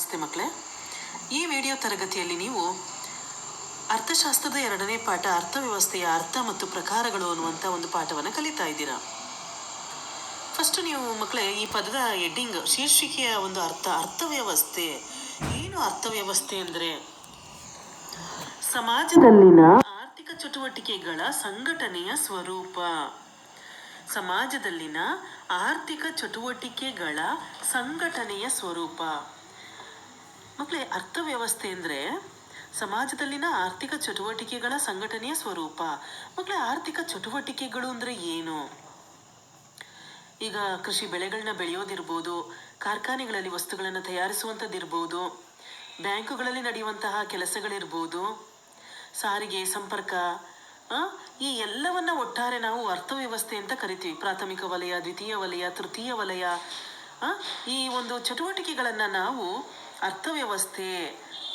ನಮಸ್ತೆ ಮಕ್ಕಳೇ. ಈ ವಿಡಿಯೋ ತರಗತಿಯಲ್ಲಿ ನೀವು ಅರ್ಥಶಾಸ್ತ್ರದ 2ನೇ ಪಾಠ ಅರ್ಥವ್ಯವಸ್ಥೆಯ ಅರ್ಥ ಮತ್ತು ಪ್ರಕಾರಗಳು ಅನ್ನುವಂಥ ಒಂದು ಪಾಠವನ್ನು ಕಲಿತಾ ಇದ್ದೀರಾ. ಫಸ್ಟ್ ನೀವು ಮಕ್ಕಳೇ ಈ ಪದದ ಹೆಡ್ಡಿಂಗ್ ಶೀರ್ಷಿಕೆಯ ಒಂದು ಅರ್ಥವ್ಯವಸ್ಥೆ ಏನು? ಅರ್ಥವ್ಯವಸ್ಥೆ ಅಂದರೆ ಸಮಾಜದಲ್ಲಿನ ಆರ್ಥಿಕ ಚಟುವಟಿಕೆಗಳ ಸಂಘಟನೆಯ ಸ್ವರೂಪ. ಸಮಾಜದಲ್ಲಿನ ಆರ್ಥಿಕ ಚಟುವಟಿಕೆಗಳ ಸಂಘಟನೆಯ ಸ್ವರೂಪ. ಮಕ್ಕಳೇ, ಅರ್ಥವ್ಯವಸ್ಥೆ ಅಂದರೆ ಸಮಾಜದಲ್ಲಿನ ಆರ್ಥಿಕ ಚಟುವಟಿಕೆಗಳ ಸಂಘಟನೆಯ ಸ್ವರೂಪ. ಮಕ್ಕಳೇ, ಆರ್ಥಿಕ ಚಟುವಟಿಕೆಗಳು ಅಂದರೆ ಏನು? ಈಗ ಕೃಷಿ ಬೆಳೆಗಳನ್ನ ಬೆಳೆಯೋದಿರ್ಬೋದು, ಕಾರ್ಖಾನೆಗಳಲ್ಲಿ ವಸ್ತುಗಳನ್ನು ತಯಾರಿಸುವಂಥದ್ದಿರ್ಬೋದು, ಬ್ಯಾಂಕುಗಳಲ್ಲಿ ನಡೆಯುವಂತಹ ಕೆಲಸಗಳಿರ್ಬೋದು, ಸಾರಿಗೆ ಸಂಪರ್ಕ, ಈ ಎಲ್ಲವನ್ನ ಒಟ್ಟಾರೆ ನಾವು ಅರ್ಥವ್ಯವಸ್ಥೆ ಅಂತ ಕರಿತೀವಿ. ಪ್ರಾಥಮಿಕ ವಲಯ, ದ್ವಿತೀಯ ವಲಯ, ತೃತೀಯ ವಲಯ, ಈ ಒಂದು ಚಟುವಟಿಕೆಗಳನ್ನು ನಾವು ಅರ್ಥವ್ಯವಸ್ಥೆ,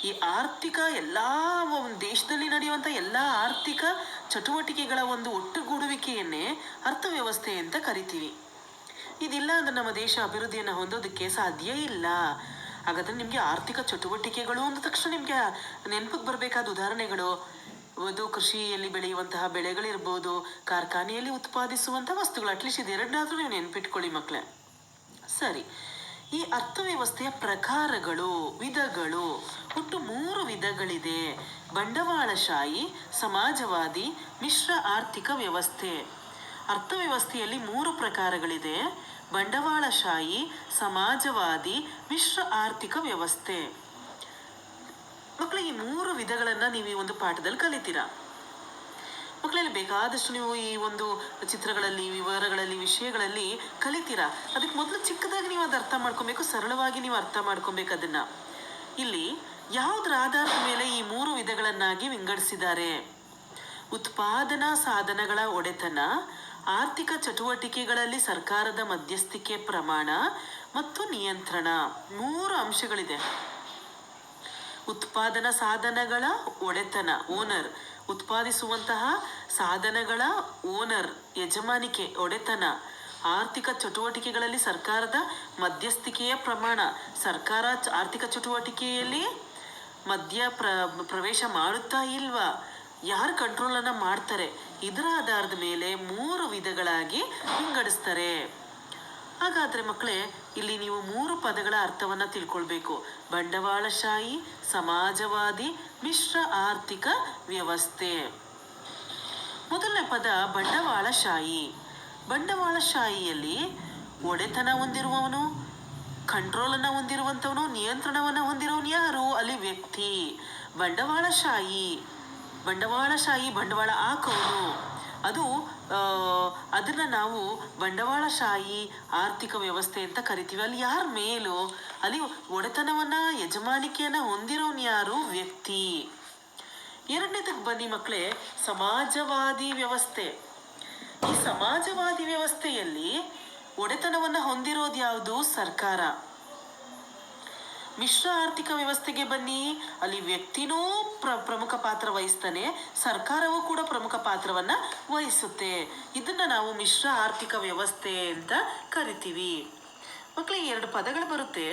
ಈ ಆರ್ಥಿಕ ಎಲ್ಲ ದೇಶದಲ್ಲಿ ನಡೆಯುವಂಥ ಎಲ್ಲ ಆರ್ಥಿಕ ಚಟುವಟಿಕೆಗಳ ಒಂದು ಒಟ್ಟುಗೂಡುವಿಕೆಯನ್ನೇ ಅರ್ಥವ್ಯವಸ್ಥೆ ಅಂತ ಕರಿತೀವಿ. ಇದಿಲ್ಲ ಅಂದ್ರೆ ನಮ್ಮ ದೇಶ ಅಭಿವೃದ್ಧಿಯನ್ನು ಹೊಂದೋದಕ್ಕೆ ಸಾಧ್ಯ ಇಲ್ಲ. ಹಾಗಾದ್ರೆ ನಿಮಗೆ ಆರ್ಥಿಕ ಚಟುವಟಿಕೆಗಳು ಅಂದ ತಕ್ಷಣ ನಿಮಗೆ ನೆನಪಿಗೆ ಬರಬೇಕಾದ ಉದಾಹರಣೆಗಳು ಒಂದು ಕೃಷಿಯಲ್ಲಿ ಬೆಳೆಯುವಂತಹ ಬೆಳೆಗಳಿರ್ಬೋದು, ಕಾರ್ಖಾನೆಯಲ್ಲಿ ಉತ್ಪಾದಿಸುವಂಥ ವಸ್ತುಗಳು. ಅಟ್ಲೀಸ್ಟ್ ಇದೆರಡನ್ನಾದರೂ ನೀವು ನೆನ್ಪಿಟ್ಕೊಳ್ಳಿ ಮಕ್ಕಳೇ. ಸರಿ, ಈ ಅರ್ಥವ್ಯವಸ್ಥೆಯ ಪ್ರಕಾರಗಳು, ವಿಧಗಳು ಒಟ್ಟು 3 ವಿಧಗಳಿದೆ. ಬಂಡವಾಳಶಾಹಿ, ಸಮಾಜವಾದಿ, ಮಿಶ್ರ ಆರ್ಥಿಕ ವ್ಯವಸ್ಥೆ. ಅರ್ಥವ್ಯವಸ್ಥೆಯಲ್ಲಿ 3 ಪ್ರಕಾರಗಳಿದೆ: ಬಂಡವಾಳಶಾಹಿ, ಸಮಾಜವಾದಿ, ಮಿಶ್ರ ಆರ್ಥಿಕ ವ್ಯವಸ್ಥೆ. ಮಕ್ಕಳು, ಈ 3 ವಿಧಗಳನ್ನು ನೀವು ಈ ಒಂದು ಪಾಠದಲ್ಲಿ ಕಲಿತೀರಾ. ಮಕ್ಕಳಲ್ಲಿ ಬೇಕಾದಷ್ಟು ನೀವು ಈ ಒಂದು ಚಿತ್ರಗಳಲ್ಲಿ, ವಿವರಗಳಲ್ಲಿ, ವಿಷಯಗಳಲ್ಲಿ ಕಲಿತೀರಾ. ಅದಕ್ಕೆ ಮೊದಲು ಚಿಕ್ಕದಾಗಿ ನೀವು ಅದು ಅರ್ಥ ಮಾಡ್ಕೊಬೇಕು, ಸರಳವಾಗಿ ನೀವು ಅರ್ಥ ಮಾಡ್ಕೊಬೇಕು ಅದನ್ನು. ಇಲ್ಲಿ ಯಾವುದರ ಆಧಾರದ ಮೇಲೆ ಈ 3 ವಿಧಗಳನ್ನಾಗಿ ವಿಂಗಡಿಸಿದ್ದಾರೆ? ಉತ್ಪಾದನಾ ಸಾಧನಗಳ ಒಡೆತನ, ಆರ್ಥಿಕ ಚಟುವಟಿಕೆಗಳಲ್ಲಿ ಸರ್ಕಾರದ ಮಧ್ಯಸ್ಥಿಕೆ ಪ್ರಮಾಣ ಮತ್ತು ನಿಯಂತ್ರಣ. 3 ಅಂಶಗಳಿದೆ. ಉತ್ಪಾದನಾ ಸಾಧನಗಳ ಒಡೆತನ, ಓನರ್, ಉತ್ಪಾದಿಸುವಂತಹ ಸಾಧನಗಳ ಓನರ್, ಯಜಮಾನಿಕೆ, ಒಡೆತನ. ಆರ್ಥಿಕ ಚಟುವಟಿಕೆಗಳಲ್ಲಿ ಸರ್ಕಾರದ ಮಧ್ಯಸ್ಥಿಕೆಯ ಪ್ರಮಾಣ, ಸರ್ಕಾರ ಆರ್ಥಿಕ ಚಟುವಟಿಕೆಯಲ್ಲಿ ಪ್ರವೇಶ ಮಾಡುತ್ತಾ ಇಲ್ವಾ, ಯಾರು ಕಂಟ್ರೋಲನ್ನು ಮಾಡ್ತಾರೆ, ಇದರ ಆಧಾರದ ಮೇಲೆ 3 ವಿಧಗಳಾಗಿ ವಿಂಗಡಿಸ್ತಾರೆ. ಹಾಗಾದರೆ ಮಕ್ಕಳೇ, ಇಲ್ಲಿ ನೀವು 3 ಪದಗಳ ಅರ್ಥವನ್ನು ತಿಳ್ಕೊಳ್ಬೇಕು: ಬಂಡವಾಳಶಾಹಿ, ಸಮಾಜವಾದಿ, ಮಿಶ್ರ ಆರ್ಥಿಕ ವ್ಯವಸ್ಥೆ. ಮೊದಲನೇ ಪದ ಬಂಡವಾಳಶಾಹಿ. ಬಂಡವಾಳಶಾಹಿಯಲ್ಲಿ ಒಡೆತನ ಹೊಂದಿರುವವನು, ಕಂಟ್ರೋಲನ್ನು ಹೊಂದಿರುವಂಥವನು, ನಿಯಂತ್ರಣವನ್ನು ಹೊಂದಿರೋನು ಯಾರು? ಅಲ್ಲಿ ವ್ಯಕ್ತಿ. ಬಂಡವಾಳಶಾಹಿ ಬಂಡವಾಳ ಹಾಕೋನು, ಅದನ್ನು ನಾವು ಬಂಡವಾಳಶಾಹಿ ಆರ್ಥಿಕ ವ್ಯವಸ್ಥೆ ಅಂತ ಕರಿತೀವಿ. ಅಲ್ಲಿ ಯಾರ ಮೇಲೂ, ಅಲ್ಲಿ ಒಡೆತನವನ್ನು, ಯಜಮಾನಿಕೆಯನ್ನು ಹೊಂದಿರೋನು ಯಾರು? ವ್ಯಕ್ತಿ. ಎರಡನೇದಕ್ಕೆ ಬನ್ನಿ ಮಕ್ಕಳೇ, ಸಮಾಜವಾದಿ ವ್ಯವಸ್ಥೆ. ಈ ಸಮಾಜವಾದಿ ವ್ಯವಸ್ಥೆಯಲ್ಲಿ ಒಡೆತನವನ್ನು ಹೊಂದಿರೋದು ಯಾವುದು? ಸರ್ಕಾರ. ಮಿಶ್ರ ಆರ್ಥಿಕ ವ್ಯವಸ್ಥೆಗೆ ಬನ್ನಿ, ಅಲ್ಲಿ ವ್ಯಕ್ತಿನೂ ಪ್ರಮುಖ ಪಾತ್ರ ವಹಿಸ್ತಾನೆ, ಸರ್ಕಾರವೂ ಕೂಡ ಪ್ರಮುಖ ಪಾತ್ರವನ್ನು ವಹಿಸುತ್ತೆ. ಇದನ್ನು ನಾವು ಮಿಶ್ರ ಆರ್ಥಿಕ ವ್ಯವಸ್ಥೆ ಅಂತ ಕರಿತೀವಿ. ಮಕ್ಕಳಿಗೆ 2 ಪದಗಳು ಬರುತ್ತೆ: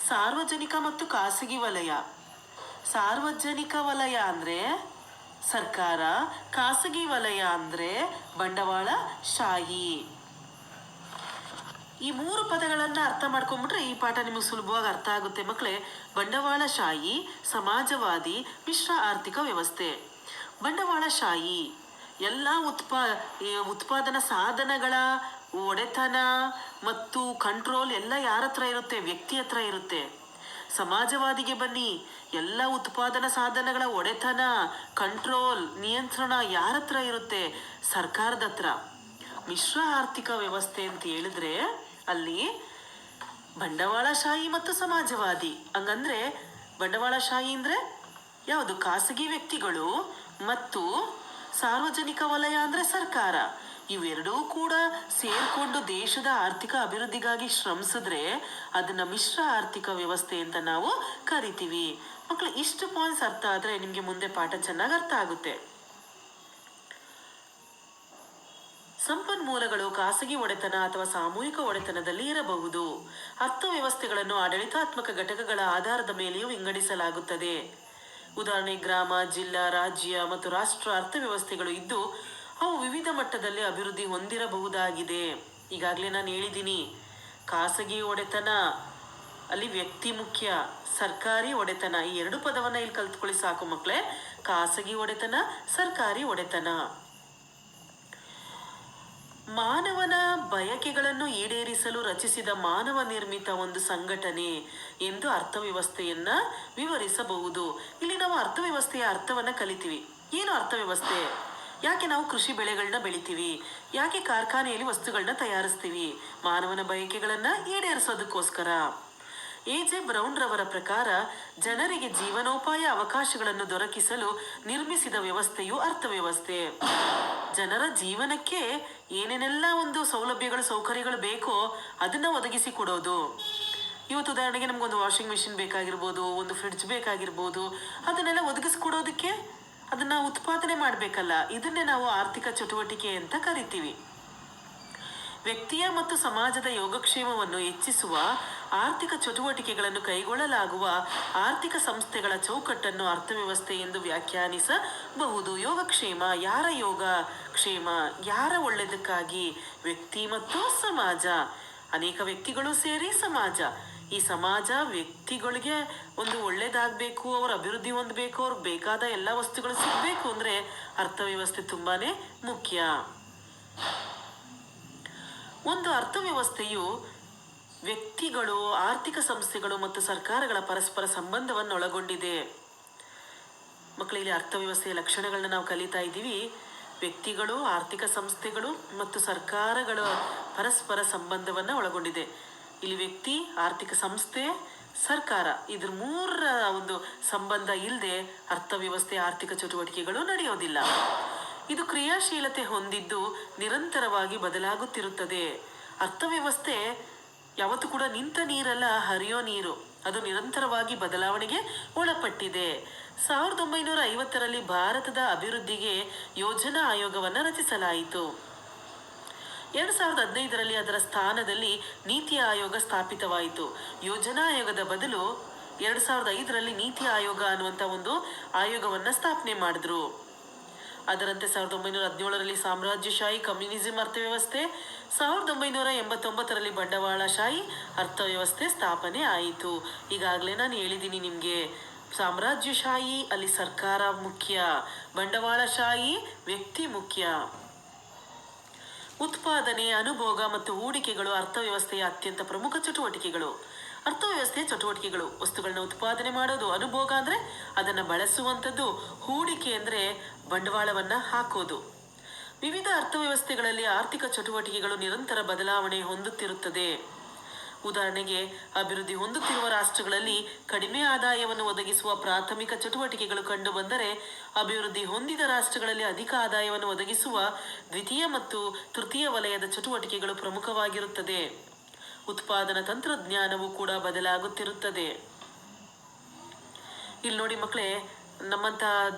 ಸಾರ್ವಜನಿಕ ಮತ್ತು ಖಾಸಗಿ ವಲಯ. ಸಾರ್ವಜನಿಕ ವಲಯ ಅಂದರೆ ಸರ್ಕಾರ, ಖಾಸಗಿ ವಲಯ ಅಂದರೆ ಬಂಡವಾಳಶಾಹಿ. ಈ 3 ಪದಗಳನ್ನು ಅರ್ಥ ಮಾಡ್ಕೊಂಡ್ಬಿಟ್ರೆ ಈ ಪಾಠ ನಿಮಗೆ ಸುಲಭವಾಗಿ ಅರ್ಥ ಆಗುತ್ತೆ ಮಕ್ಕಳೇ. ಬಂಡವಾಳಶಾಹಿ, ಸಮಾಜವಾದಿ, ಮಿಶ್ರ ಆರ್ಥಿಕ ವ್ಯವಸ್ಥೆ. ಬಂಡವಾಳಶಾಹಿ ಎಲ್ಲ ಉತ್ಪಾದನಾ ಸಾಧನಗಳ ಒಡೆತನ ಮತ್ತು ಕಂಟ್ರೋಲ್ ಎಲ್ಲ ಯಾರ ಹತ್ರ ಇರುತ್ತೆ? ವ್ಯಕ್ತಿ ಹತ್ರ ಇರುತ್ತೆ. ಸಮಾಜವಾದಿಗೆ ಬನ್ನಿ, ಎಲ್ಲ ಉತ್ಪಾದನಾ ಸಾಧನಗಳ ಒಡೆತನ, ಕಂಟ್ರೋಲ್, ನಿಯಂತ್ರಣ ಯಾರ ಹತ್ರ ಇರುತ್ತೆ? ಸರ್ಕಾರದ ಹತ್ರ. ಮಿಶ್ರ ಆರ್ಥಿಕ ವ್ಯವಸ್ಥೆ ಅಂತ ಹೇಳಿದ್ರೆ ಅಲ್ಲಿ ಬಂಡವಾಳಶಾಹಿ ಮತ್ತು ಸಮಾಜವಾದಿ. ಹಂಗಂದ್ರೆ ಬಂಡವಾಳಶಾಹಿ ಅಂದರೆ ಯಾವುದು? ಖಾಸಗಿ ವ್ಯಕ್ತಿಗಳು, ಮತ್ತು ಸಾರ್ವಜನಿಕ ವಲಯ ಅಂದರೆ ಸರ್ಕಾರ. ಇವೆರಡೂ ಕೂಡ ಸೇರಿಕೊಂಡು ದೇಶದ ಆರ್ಥಿಕ ಅಭಿವೃದ್ಧಿಗಾಗಿ ಶ್ರಮಿಸಿದ್ರೆ ಅದನ್ನು ಮಿಶ್ರ ಆರ್ಥಿಕ ವ್ಯವಸ್ಥೆ ಅಂತ ನಾವು ಕರಿತೀವಿ. ಮಕ್ಕಳು, ಇಷ್ಟು ಪಾಯಿಂಟ್ಸ್ ಅರ್ಥ ಆದರೆ ನಿಮಗೆ ಮುಂದೆ ಪಾಠ ಚೆನ್ನಾಗಿ ಅರ್ಥ ಆಗುತ್ತೆ. ಸಂಪನ್ಮೂಲಗಳು ಖಾಸಗಿ ಒಡೆತನ ಅಥವಾ ಸಾಮೂಹಿಕ ಒಡೆತನದಲ್ಲಿ ಇರಬಹುದು. ಅರ್ಥವ್ಯವಸ್ಥೆಗಳನ್ನು ಆಡಳಿತಾತ್ಮಕ ಘಟಕಗಳ ಆಧಾರದ ಮೇಲೆಯೂ ವಿಂಗಡಿಸಲಾಗುತ್ತದೆ. ಉದಾಹರಣೆ, ಗ್ರಾಮ, ಜಿಲ್ಲಾ, ರಾಜ್ಯ ಮತ್ತು ರಾಷ್ಟ್ರ ಅರ್ಥವ್ಯವಸ್ಥೆಗಳು ಇದ್ದು ಅವು ವಿವಿಧ ಮಟ್ಟದಲ್ಲಿ ಅಭಿವೃದ್ಧಿ ಹೊಂದಿರಬಹುದಾಗಿದೆ. ಈಗಾಗಲೇ ನಾನು ಹೇಳಿದ್ದೀನಿ, ಖಾಸಗಿ ಒಡೆತನ ಅಲ್ಲಿ ವ್ಯಕ್ತಿ ಮುಖ್ಯ, ಸರ್ಕಾರಿ ಒಡೆತನ, ಈ ಎರಡು ಪದವನ್ನ ಇಲ್ಲಿ ಕಲ್ತ್ಕೊಳ್ಳಿ ಸಾಕು ಮಕ್ಕಳೇ. ಖಾಸಗಿ ಒಡೆತನ, ಸರ್ಕಾರಿ ಒಡೆತನ. ಮಾನವನ ಬಯಕೆಗಳನ್ನು ಈಡೇರಿಸಲು ರಚಿಸಿದ ಮಾನವ ನಿರ್ಮಿತ ಒಂದು ಸಂಘಟನೆ ಎಂದು ಅರ್ಥವ್ಯವಸ್ಥೆಯನ್ನ ವಿವರಿಸಬಹುದು. ಇಲ್ಲಿ ನಾವು ಅರ್ಥವ್ಯವಸ್ಥೆಯ ಅರ್ಥವನ್ನ ಕಲಿತೀವಿ. ಏನು ಅರ್ಥವ್ಯವಸ್ಥೆ? ಯಾಕೆ ನಾವು ಕೃಷಿ ಬೆಳೆಗಳನ್ನ ಬೆಳಿತೀವಿ? ಯಾಕೆ ಕಾರ್ಖಾನೆಯಲ್ಲಿ ವಸ್ತುಗಳನ್ನ ತಯಾರಿಸ್ತೀವಿ? ಮಾನವನ ಬಯಕೆಗಳನ್ನ ಈಡೇರಿಸೋದಕ್ಕೋಸ್ಕರ. ಎ.ಜೆ. ಬ್ರೌನ್ ರವರ ಪ್ರಕಾರ ಜನರಿಗೆ ಜೀವನೋಪಾಯ ಅವಕಾಶಗಳನ್ನು ದೊರಕಿಸಲು ನಿರ್ಮಿಸಿದ ವ್ಯವಸ್ಥೆಯು ಅರ್ಥವ್ಯವಸ್ಥೆ. ಜನರ ಜೀವನಕ್ಕೆ ಏನೇನೆಲ್ಲ ಒಂದು ಸೌಲಭ್ಯಗಳು, ಸೌಕರ್ಯಗಳು ಬೇಕೋ ಅದನ್ನ ಒದಗಿಸಿ ಕೊಡೋದು. ಇವತ್ತು ಉದಾಹರಣೆಗೆ ನಮ್ಗೊಂದು ವಾಷಿಂಗ್ ಮಿಷಿನ್ ಬೇಕಾಗಿರ್ಬೋದು, ಒಂದು ಫ್ರಿಡ್ಜ್ ಬೇಕಾಗಿರ್ಬೋದು, ಅದನ್ನೆಲ್ಲ ಒದಗಿಸ್ಕೊಡೋದಕ್ಕೆ ಅದನ್ನ ಉತ್ಪಾದನೆ ಮಾಡಬೇಕಲ್ಲ, ಇದನ್ನೇ ನಾವು ಆರ್ಥಿಕ ಚಟುವಟಿಕೆ ಅಂತ ಕರಿತೀವಿ. ವ್ಯಕ್ತಿಯ ಮತ್ತು ಸಮಾಜದ ಯೋಗಕ್ಷೇಮವನ್ನು ಹೆಚ್ಚಿಸುವ ಆರ್ಥಿಕ ಚಟುವಟಿಕೆಗಳನ್ನು ಕೈಗೊಳ್ಳಲಾಗುವ ಆರ್ಥಿಕ ಸಂಸ್ಥೆಗಳ ಚೌಕಟ್ಟನ್ನು ಅರ್ಥವ್ಯವಸ್ಥೆ ಎಂದು ವ್ಯಾಖ್ಯಾನಿಸಬಹುದು. ಯೋಗಕ್ಷೇಮ, ಯಾರ ಯೋಗಕ್ಷೇಮ? ಯಾರ ಒಳ್ಳೆಯದಕ್ಕಾಗಿ? ವ್ಯಕ್ತಿ ಮತ್ತು ಸಮಾಜ, ಅನೇಕ ವ್ಯಕ್ತಿಗಳು ಸೇರಿ ಸಮಾಜ. ಈ ಸಮಾಜ ವ್ಯಕ್ತಿಗಳಿಗೆ ಒಂದು ಒಳ್ಳೇದಾಗಬೇಕು, ಅವ್ರ ಅಭಿವೃದ್ಧಿ ಹೊಂದಬೇಕು, ಅವ್ರಿಗೆ ಬೇಕಾದ ಎಲ್ಲ ವಸ್ತುಗಳು ಸಿಗಬೇಕು ಅಂದರೆ ಅರ್ಥವ್ಯವಸ್ಥೆ ತುಂಬಾನೇ ಮುಖ್ಯ. ಒಂದು ಅರ್ಥವ್ಯವಸ್ಥೆಯು ವ್ಯಕ್ತಿಗಳು, ಆರ್ಥಿಕ ಸಂಸ್ಥೆಗಳು ಮತ್ತು ಸರ್ಕಾರಗಳ ಪರಸ್ಪರ ಸಂಬಂಧವನ್ನು ಒಳಗೊಂಡಿದೆ. ಮಕ್ಕಳಿಲ್ಲಿ ಅರ್ಥವ್ಯವಸ್ಥೆಯ ಲಕ್ಷಣಗಳನ್ನ ನಾವು ಕಲಿತಾ ಇದ್ದೀವಿ. ವ್ಯಕ್ತಿಗಳು, ಆರ್ಥಿಕ ಸಂಸ್ಥೆಗಳು ಮತ್ತು ಸರ್ಕಾರಗಳ ಪರಸ್ಪರ ಸಂಬಂಧವನ್ನ ಒಳಗೊಂಡಿದೆ. ಇಲ್ಲಿ ವ್ಯಕ್ತಿ, ಆರ್ಥಿಕ ಸಂಸ್ಥೆ, ಸರ್ಕಾರ, ಇದ್ರ ಮೂರರ ಒಂದು ಸಂಬಂಧ ಇಲ್ಲದೆ ಅರ್ಥವ್ಯವಸ್ಥೆ, ಆರ್ಥಿಕ ಚಟುವಟಿಕೆಗಳು ನಡೆಯೋದಿಲ್ಲ. ಇದು ಕ್ರಿಯಾಶೀಲತೆ ಹೊಂದಿದ್ದು ನಿರಂತರವಾಗಿ ಬದಲಾಗುತ್ತಿರುತ್ತದೆ. ಅರ್ಥವ್ಯವಸ್ಥೆ ಯಾವತ್ತೂ ಕೂಡ ನಿಂತ ನೀರಲ್ಲ, ಹರಿಯೋ ನೀರು. ಅದು ನಿರಂತರವಾಗಿ ಬದಲಾವಣೆಗೆ ಒಳಪಟ್ಟಿದೆ. 1950ರಲ್ಲಿ ಭಾರತದ ಅಭಿವೃದ್ಧಿಗೆ ಯೋಜನಾ ಆಯೋಗವನ್ನು ರಚಿಸಲಾಯಿತು. 2015ರಲ್ಲಿ ಅದರ ಸ್ಥಾನದಲ್ಲಿ ನೀತಿ ಆಯೋಗ ಸ್ಥಾಪಿತವಾಯಿತು. ಯೋಜನಾ ಆಯೋಗದ ಬದಲು 2005ರಲ್ಲಿ ನೀತಿ ಆಯೋಗ ಅನ್ನುವಂಥ ಒಂದು ಆಯೋಗವನ್ನು ಸ್ಥಾಪನೆ ಮಾಡಿದ್ರು. ಅದರಂತೆ 1917ರಲ್ಲಿ ಸಾಮ್ರಾಜ್ಯಶಾಹಿ ಕಮ್ಯುನಿಸಂ ಅರ್ಥವ್ಯವಸ್ಥೆ, 1989ರಲ್ಲಿ ಬಂಡವಾಳಶಾಹಿ ಅರ್ಥವ್ಯವಸ್ಥೆ ಸ್ಥಾಪನೆ ಆಯಿತು. ಈಗಾಗಲೇ ನಾನು ಹೇಳಿದ್ದೀನಿ ನಿಮಗೆ, ಸಾಮ್ರಾಜ್ಯಶಾಹಿ ಅಲ್ಲಿ ಸರ್ಕಾರ ಮುಖ್ಯ, ಬಂಡವಾಳಶಾಹಿ ವ್ಯಕ್ತಿ ಮುಖ್ಯ. ಉತ್ಪಾದನೆ, ಅನುಭೋಗ ಮತ್ತು ಹೂಡಿಕೆಗಳು ಅರ್ಥವ್ಯವಸ್ಥೆಯ ಅತ್ಯಂತ ಪ್ರಮುಖ ಚಟುವಟಿಕೆಗಳು. ಅರ್ಥವ್ಯವಸ್ಥೆಯ ಚಟುವಟಿಕೆಗಳು: ವಸ್ತುಗಳನ್ನ ಉತ್ಪಾದನೆ ಮಾಡೋದು, ಅನುಭೋಗ ಅಂದರೆ ಅದನ್ನು ಬಳಸುವಂಥದ್ದು, ಹೂಡಿಕೆ ಅಂದರೆ ಬಂಡವಾಳವನ್ನು ಹಾಕೋದು. ವಿವಿಧ ಅರ್ಥವ್ಯವಸ್ಥೆಗಳಲ್ಲಿ ಆರ್ಥಿಕ ಚಟುವಟಿಕೆಗಳು ನಿರಂತರ ಬದಲಾವಣೆ ಹೊಂದುತ್ತಿರುತ್ತದೆ. ಉದಾಹರಣೆಗೆ, ಅಭಿವೃದ್ಧಿ ಹೊಂದುತ್ತಿರುವ ರಾಷ್ಟ್ರಗಳಲ್ಲಿ ಕಡಿಮೆ ಆದಾಯವನ್ನು ಒದಗಿಸುವ ಪ್ರಾಥಮಿಕ ಚಟುವಟಿಕೆಗಳು ಕಂಡುಬಂದರೆ, ಅಭಿವೃದ್ಧಿ ಹೊಂದಿದ ರಾಷ್ಟ್ರಗಳಲ್ಲಿ ಅಧಿಕ ಆದಾಯವನ್ನು ಒದಗಿಸುವ ದ್ವಿತೀಯ ಮತ್ತು ತೃತೀಯ ವಲಯದ ಚಟುವಟಿಕೆಗಳು ಪ್ರಮುಖವಾಗಿರುತ್ತದೆ. ಉತ್ಪಾದನಾ ತಂತ್ರಜ್ಞಾನವು ಕೂಡ ಬದಲಾಗುತ್ತಿರುತ್ತದೆ. ಇಲ್ಲಿ ನೋಡಿ ಮಕ್ಕಳೇ, ನಮ್ಮಂಥ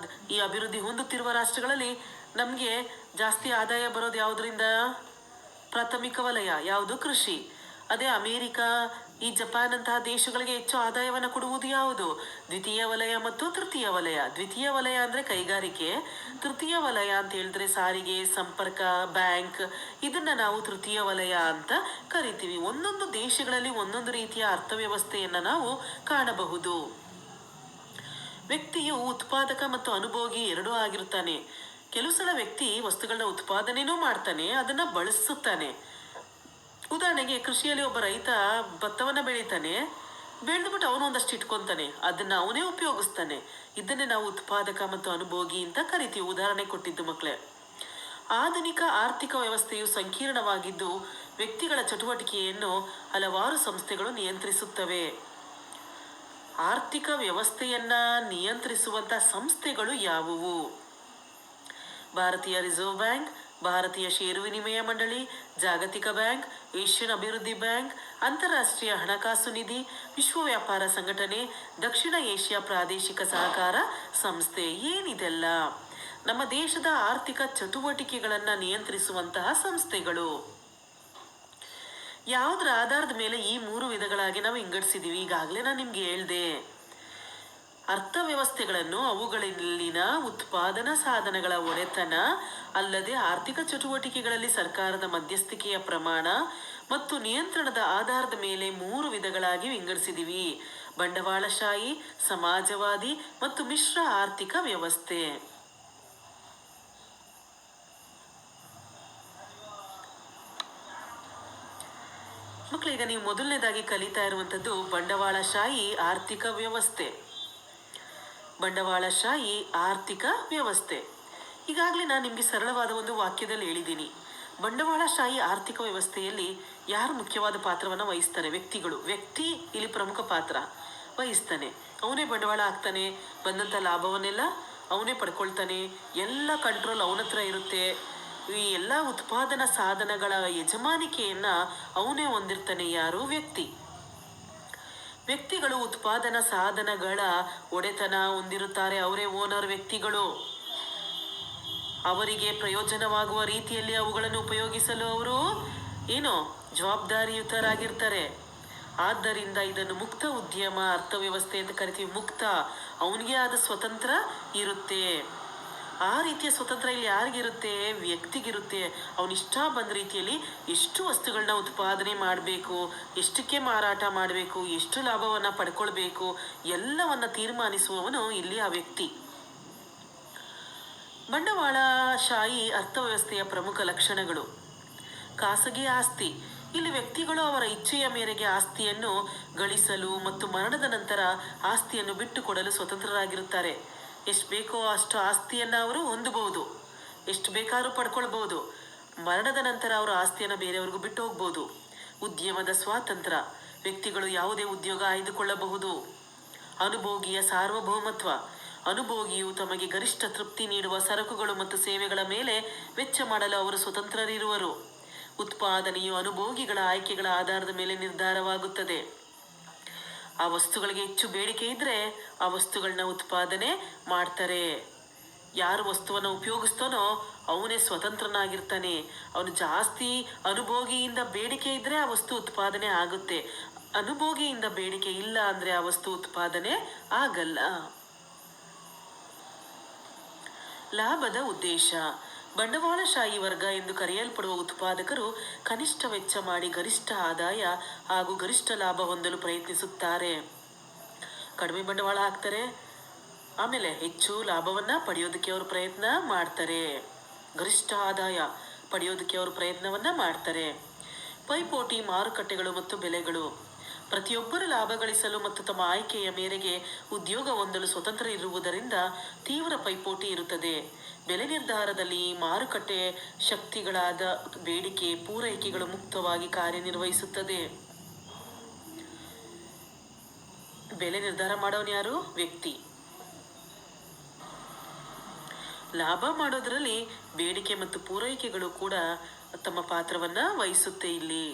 ಈ ಅಭಿವೃದ್ಧಿ ಹೊಂದುತ್ತಿರುವ ರಾಷ್ಟ್ರಗಳಲ್ಲಿ ನಮಗೆ ಜಾಸ್ತಿ ಆದಾಯ ಬರೋದು ಯಾವುದರಿಂದ? ಪ್ರಾಥಮಿಕ ವಲಯ ಯಾವುದು? ಕೃಷಿ. ಅದೇ ಅಮೇರಿಕಾ, ಈ ಜಪಾನ್ ಅಂತಹ ದೇಶಗಳಿಗೆ ಹೆಚ್ಚು ಆದಾಯವನ್ನು ಕೊಡುವುದು ಯಾವುದು? ದ್ವಿತೀಯ ವಲಯ ಮತ್ತು ತೃತೀಯ ವಲಯ. ದ್ವಿತೀಯ ವಲಯ ಅಂದರೆ ಕೈಗಾರಿಕೆ, ತೃತೀಯ ವಲಯ ಅಂತ ಹೇಳಿದ್ರೆ ಸಾರಿಗೆ, ಸಂಪರ್ಕ, ಬ್ಯಾಂಕ್. ಇದನ್ನ ನಾವು ತೃತೀಯ ವಲಯ ಅಂತ ಕರಿತೀವಿ. ಒಂದೊಂದು ದೇಶಗಳಲ್ಲಿ ಒಂದೊಂದು ರೀತಿಯ ಅರ್ಥವ್ಯವಸ್ಥೆಯನ್ನು ನಾವು ಕಾಣಬಹುದು. ವ್ಯಕ್ತಿಯು ಉತ್ಪಾದಕ ಮತ್ತು ಅನುಭೋಗಿ ಎರಡೂ ಆಗಿರ್ತಾನೆ. ಕೆಲವು ಸಲ ವ್ಯಕ್ತಿ ವಸ್ತುಗಳನ್ನ ಉತ್ಪಾದನೆನೂ ಮಾಡ್ತಾನೆ, ಅದನ್ನ ಬಳಸುತ್ತಾನೆ. ಉದಾಹರಣೆಗೆ, ಕೃಷಿಯಲ್ಲಿ ಒಬ್ಬ ರೈತ ಭತ್ತವನ್ನ ಬೆಳಿತಾನೆ, ಬೆಳೆದ್ಬಿಟ್ಟು ಅವನು ಒಂದಷ್ಟು ಇಟ್ಕೊಂತಾನೆ, ಅದನ್ನ ಅವನೇ ಉಪಯೋಗಿಸ್ತಾನೆ. ಇದನ್ನೇ ನಾವು ಉತ್ಪಾದಕ ಮತ್ತು ಅನುಭೋಗಿ ಅಂತ ಕರಿತೀವಿ. ಉದಾಹರಣೆ ಕೊಟ್ಟಿದ್ದು ಮಕ್ಕಳೇ. ಆಧುನಿಕ ಆರ್ಥಿಕ ವ್ಯವಸ್ಥೆಯು ಸಂಕೀರ್ಣವಾಗಿದ್ದು ವ್ಯಕ್ತಿಗಳ ಚಟುವಟಿಕೆಯನ್ನು ಹಲವಾರು ಸಂಸ್ಥೆಗಳು ನಿಯಂತ್ರಿಸುತ್ತವೆ. ಆರ್ಥಿಕ ವ್ಯವಸ್ಥೆಯನ್ನ ನಿಯಂತ್ರಿಸುವಂತ ಸಂಸ್ಥೆಗಳು ಯಾವುವು? ಭಾರತೀಯ ರಿಸರ್ವ್ ಬ್ಯಾಂಕ್, ಭಾರತೀಯ ಷೇರು ವಿನಿಮಯ ಮಂಡಳಿ, ಜಾಗತಿಕ ಬ್ಯಾಂಕ್, ಏಷ್ಯನ್ ಅಭಿವೃದ್ಧಿ ಬ್ಯಾಂಕ್, ಅಂತಾರಾಷ್ಟ್ರೀಯ ಹಣಕಾಸು ನಿಧಿ, ವಿಶ್ವ ವ್ಯಾಪಾರ ಸಂಘಟನೆ, ದಕ್ಷಿಣ ಏಷ್ಯಾ ಪ್ರಾದೇಶಿಕ ಸಹಕಾರ ಸಂಸ್ಥೆ. ಏನಿದೆಲ್ಲ? ನಮ್ಮ ದೇಶದ ಆರ್ಥಿಕ ಚಟುವಟಿಕೆಗಳನ್ನು ನಿಯಂತ್ರಿಸುವಂತಹ ಸಂಸ್ಥೆಗಳು. ಯಾವುದರ ಆಧಾರದ ಮೇಲೆ ಈ 3 ವಿಧಗಳಾಗಿ ನಾವು ವಿಂಗಡಿಸಿದ್ದೀವಿ? ಈಗಾಗಲೇ ನಾನು ನಿಮ್ಗೆ ಹೇಳ್ದೆ. ಅರ್ಥವ್ಯವಸ್ಥೆಗಳನ್ನು ಅವುಗಳಲ್ಲಿನ ಉತ್ಪಾದನಾ ಸಾಧನಗಳ ಒಡೆತನ ಅಲ್ಲದೆ ಆರ್ಥಿಕ ಚಟುವಟಿಕೆಗಳಲ್ಲಿ ಸರ್ಕಾರದ ಮಧ್ಯಸ್ಥಿಕೆಯ ಪ್ರಮಾಣ ಮತ್ತು ನಿಯಂತ್ರಣದ ಆಧಾರದ ಮೇಲೆ 3 ವಿಧಗಳಾಗಿ ವಿಂಗಡಿಸಿದ್ದೀವಿ: ಬಂಡವಾಳಶಾಹಿ, ಸಮಾಜವಾದಿ ಮತ್ತು ಮಿಶ್ರ ಆರ್ಥಿಕ ವ್ಯವಸ್ಥೆ. ಮಕ್ಕಳೀಗ ನೀವು ಮೊದಲನೇದಾಗಿ ಕಲಿತಾ ಇರುವಂಥದ್ದು ಬಂಡವಾಳಶಾಹಿ ಆರ್ಥಿಕ ವ್ಯವಸ್ಥೆ. ಬಂಡವಾಳಶಾಹಿ ಆರ್ಥಿಕ ವ್ಯವಸ್ಥೆ. ಈಗಾಗಲೇ ನಾನು ನಿಮಗೆ ಸರಳವಾದ ಒಂದು ವಾಕ್ಯದಲ್ಲಿ ಹೇಳಿದ್ದೀನಿ. ಬಂಡವಾಳಶಾಹಿ ಆರ್ಥಿಕ ವ್ಯವಸ್ಥೆಯಲ್ಲಿ ಯಾರು ಮುಖ್ಯವಾದ ಪಾತ್ರವನ್ನು ವಹಿಸ್ತಾರೆ? ವ್ಯಕ್ತಿಗಳು. ವ್ಯಕ್ತಿ ಇಲ್ಲಿ ಪ್ರಮುಖ ಪಾತ್ರ ವಹಿಸ್ತಾನೆ. ಅವನೇ ಬಂಡವಾಳ ಹಾಕ್ತಾನೆ, ಬಂದಂಥ ಲಾಭವನ್ನೆಲ್ಲ ಅವನೇ ಪಡ್ಕೊಳ್ತಾನೆ, ಎಲ್ಲ ಕಂಟ್ರೋಲ್ ಅವನ ಹತ್ರ ಇರುತ್ತೆ. ಈ ಎಲ್ಲ ಉತ್ಪಾದನಾ ಸಾಧನಗಳ ಯಜಮಾನಿಕೆಯನ್ನು ಅವನೇ ಹೊಂದಿರ್ತಾನೆ. ಯಾರು? ವ್ಯಕ್ತಿ. ವ್ಯಕ್ತಿಗಳು ಉತ್ಪಾದನಾ ಸಾಧನಗಳ ಒಡೆತನ ಹೊಂದಿರುತ್ತಾರೆ. ಅವರೇ ಓನರ್ ವ್ಯಕ್ತಿಗಳು. ಅವರಿಗೆ ಪ್ರಯೋಜನವಾಗುವ ರೀತಿಯಲ್ಲಿ ಅವುಗಳನ್ನು ಉಪಯೋಗಿಸಲು ಅವರು ಜವಾಬ್ದಾರಿಯುತರಾಗಿರ್ತಾರೆ. ಆದ್ದರಿಂದ ಇದನ್ನು ಮುಕ್ತ ಉದ್ಯಮ ಅರ್ಥವ್ಯವಸ್ಥೆ ಅಂತ ಕರಿತೀವಿ. ಮುಕ್ತ, ಅವನಿಗೆ ಆದ ಸ್ವತಂತ್ರ ಇರುತ್ತೆ. ಆ ರೀತಿಯ ಸ್ವತಂತ್ರ ಇಲ್ಲಿ ಯಾರಿಗಿರುತ್ತೆ? ವ್ಯಕ್ತಿಗಿರುತ್ತೆ. ಅವನಿಷ್ಟ ಬಂದ ರೀತಿಯಲ್ಲಿ ಎಷ್ಟು ವಸ್ತುಗಳನ್ನ ಉತ್ಪಾದನೆ ಮಾಡಬೇಕು, ಎಷ್ಟಕ್ಕೆ ಮಾರಾಟ ಮಾಡಬೇಕು, ಎಷ್ಟು ಲಾಭವನ್ನು ಪಡ್ಕೊಳ್ಬೇಕು, ಎಲ್ಲವನ್ನ ತೀರ್ಮಾನಿಸುವವನು ಇಲ್ಲಿ ಆ ವ್ಯಕ್ತಿ. ಬಂಡವಾಳಶಾಹಿ ಅರ್ಥವ್ಯವಸ್ಥೆಯ ಪ್ರಮುಖ ಲಕ್ಷಣಗಳು: ಖಾಸಗಿ ಆಸ್ತಿ. ಇಲ್ಲಿ ವ್ಯಕ್ತಿಗಳು ಅವರ ಇಚ್ಛೆಯ ಮೇರೆಗೆ ಆಸ್ತಿಯನ್ನು ಗಳಿಸಲು ಮತ್ತು ಮರಣದ ನಂತರ ಆಸ್ತಿಯನ್ನು ಬಿಟ್ಟುಕೊಡಲು ಸ್ವತಂತ್ರರಾಗಿರುತ್ತಾರೆ. ಎಷ್ಟು ಬೇಕೋ ಅಷ್ಟು ಆಸ್ತಿಯನ್ನು ಅವರು ಹೊಂದಬಹುದು, ಎಷ್ಟು ಬೇಕಾದ್ರೂ ಪಡ್ಕೊಳ್ಬಹುದು. ಮರಣದ ನಂತರ ಅವರು ಆಸ್ತಿಯನ್ನು ಬೇರೆಯವ್ರಿಗೂ ಬಿಟ್ಟು ಹೋಗ್ಬೋದು. ಉದ್ಯಮದ ಸ್ವಾತಂತ್ರ್ಯ. ವ್ಯಕ್ತಿಗಳು ಯಾವುದೇ ಉದ್ಯೋಗ ಆಯ್ದುಕೊಳ್ಳಬಹುದು. ಅನುಭೋಗಿಯ ಸಾರ್ವಭೌಮತ್ವ. ಅನುಭೋಗಿಯು ತಮಗೆ ಗರಿಷ್ಠ ತೃಪ್ತಿ ನೀಡುವ ಸರಕುಗಳು ಮತ್ತು ಸೇವೆಗಳ ಮೇಲೆ ವೆಚ್ಚ ಮಾಡಲು ಅವರು ಸ್ವತಂತ್ರರಿರುವರು. ಉತ್ಪಾದನೆಯು ಅನುಭೋಗಿಗಳ ಆಯ್ಕೆಗಳ ಆಧಾರದ ಮೇಲೆ ನಿರ್ಧಾರವಾಗುತ್ತದೆ. ಆ ವಸ್ತುಗಳಿಗೆ ಹೆಚ್ಚು ಬೇಡಿಕೆ ಇದ್ದರೆ ಆ ವಸ್ತುಗಳನ್ನ ಉತ್ಪಾದನೆ ಮಾಡ್ತಾರೆ. ಯಾರು ವಸ್ತುವನ್ನು ಉಪಯೋಗಿಸ್ತಾನೋ ಅವನೇ ಸ್ವತಂತ್ರನಾಗಿರ್ತಾನೆ. ಅವನು ಜಾಸ್ತಿ ಅನುಭೋಗಿಯಿಂದ ಬೇಡಿಕೆ ಇದ್ದರೆ ಆ ವಸ್ತು ಉತ್ಪಾದನೆ ಆಗುತ್ತೆ. ಅನುಭೋಗಿಯಿಂದ ಬೇಡಿಕೆ ಇಲ್ಲ ಅಂದರೆ ಆ ವಸ್ತು ಉತ್ಪಾದನೆ ಆಗಲ್ಲ. ಲಾಭದ ಉದ್ದೇಶ. ಬಂಡವಾಳಶಾಹಿ ವರ್ಗ ಎಂದು ಕರೆಯಲ್ಪಡುವ ಉತ್ಪಾದಕರು ಕನಿಷ್ಠ ವೆಚ್ಚ ಮಾಡಿ ಗರಿಷ್ಠ ಆದಾಯ ಹಾಗೂ ಗರಿಷ್ಠ ಲಾಭ ಹೊಂದಲು ಪ್ರಯತ್ನಿಸುತ್ತಾರೆ. ಕಡಿಮೆ ಬಂಡವಾಳ ಹಾಕ್ತಾರೆ, ಆಮೇಲೆ ಹೆಚ್ಚು ಲಾಭವನ್ನು ಪಡೆಯೋದಕ್ಕೆ ಅವರು ಪ್ರಯತ್ನ ಮಾಡ್ತಾರೆ. ಗರಿಷ್ಠ ಆದಾಯ ಪಡೆಯೋದಕ್ಕೆ ಅವರು ಪ್ರಯತ್ನವನ್ನು ಮಾಡ್ತಾರೆ. ಪೈಪೋಟಿ, ಮಾರುಕಟ್ಟೆಗಳು ಮತ್ತು ಬೆಲೆಗಳು. ಪ್ರತಿಯೊಬ್ಬರು ಲಾಭ ಗಳಿಸಲು ಮತ್ತು ತಮ್ಮ ಆಯ್ಕೆಯ ಮೇರೆಗೆ ಉದ್ಯೋಗ ಹೊಂದಲು ಸ್ವತಂತ್ರ ಇರುವುದರಿಂದ ತೀವ್ರ ಪೈಪೋಟಿ ಇರುತ್ತದೆ. ಬೆಲೆ ನಿರ್ಧಾರದಲ್ಲಿ ಮಾರುಕಟ್ಟೆ ಶಕ್ತಿಗಳಾದ ಬೇಡಿಕೆ, ಪೂರೈಕೆಗಳು ಮುಕ್ತವಾಗಿ ಕಾರ್ಯನಿರ್ವಹಿಸುತ್ತದೆ. ಬೆಲೆ ನಿರ್ಧಾರ ಮಾಡೋನು ಯಾರು? ವ್ಯಕ್ತಿ. ಲಾಭ ಮಾಡೋದ್ರಲ್ಲಿ ಬೇಡಿಕೆ ಮತ್ತು ಪೂರೈಕೆಗಳು ಕೂಡ ತಮ್ಮ ಪಾತ್ರವನ್ನ ವಹಿಸುತ್ತೆ. ಇಲ್ಲಿ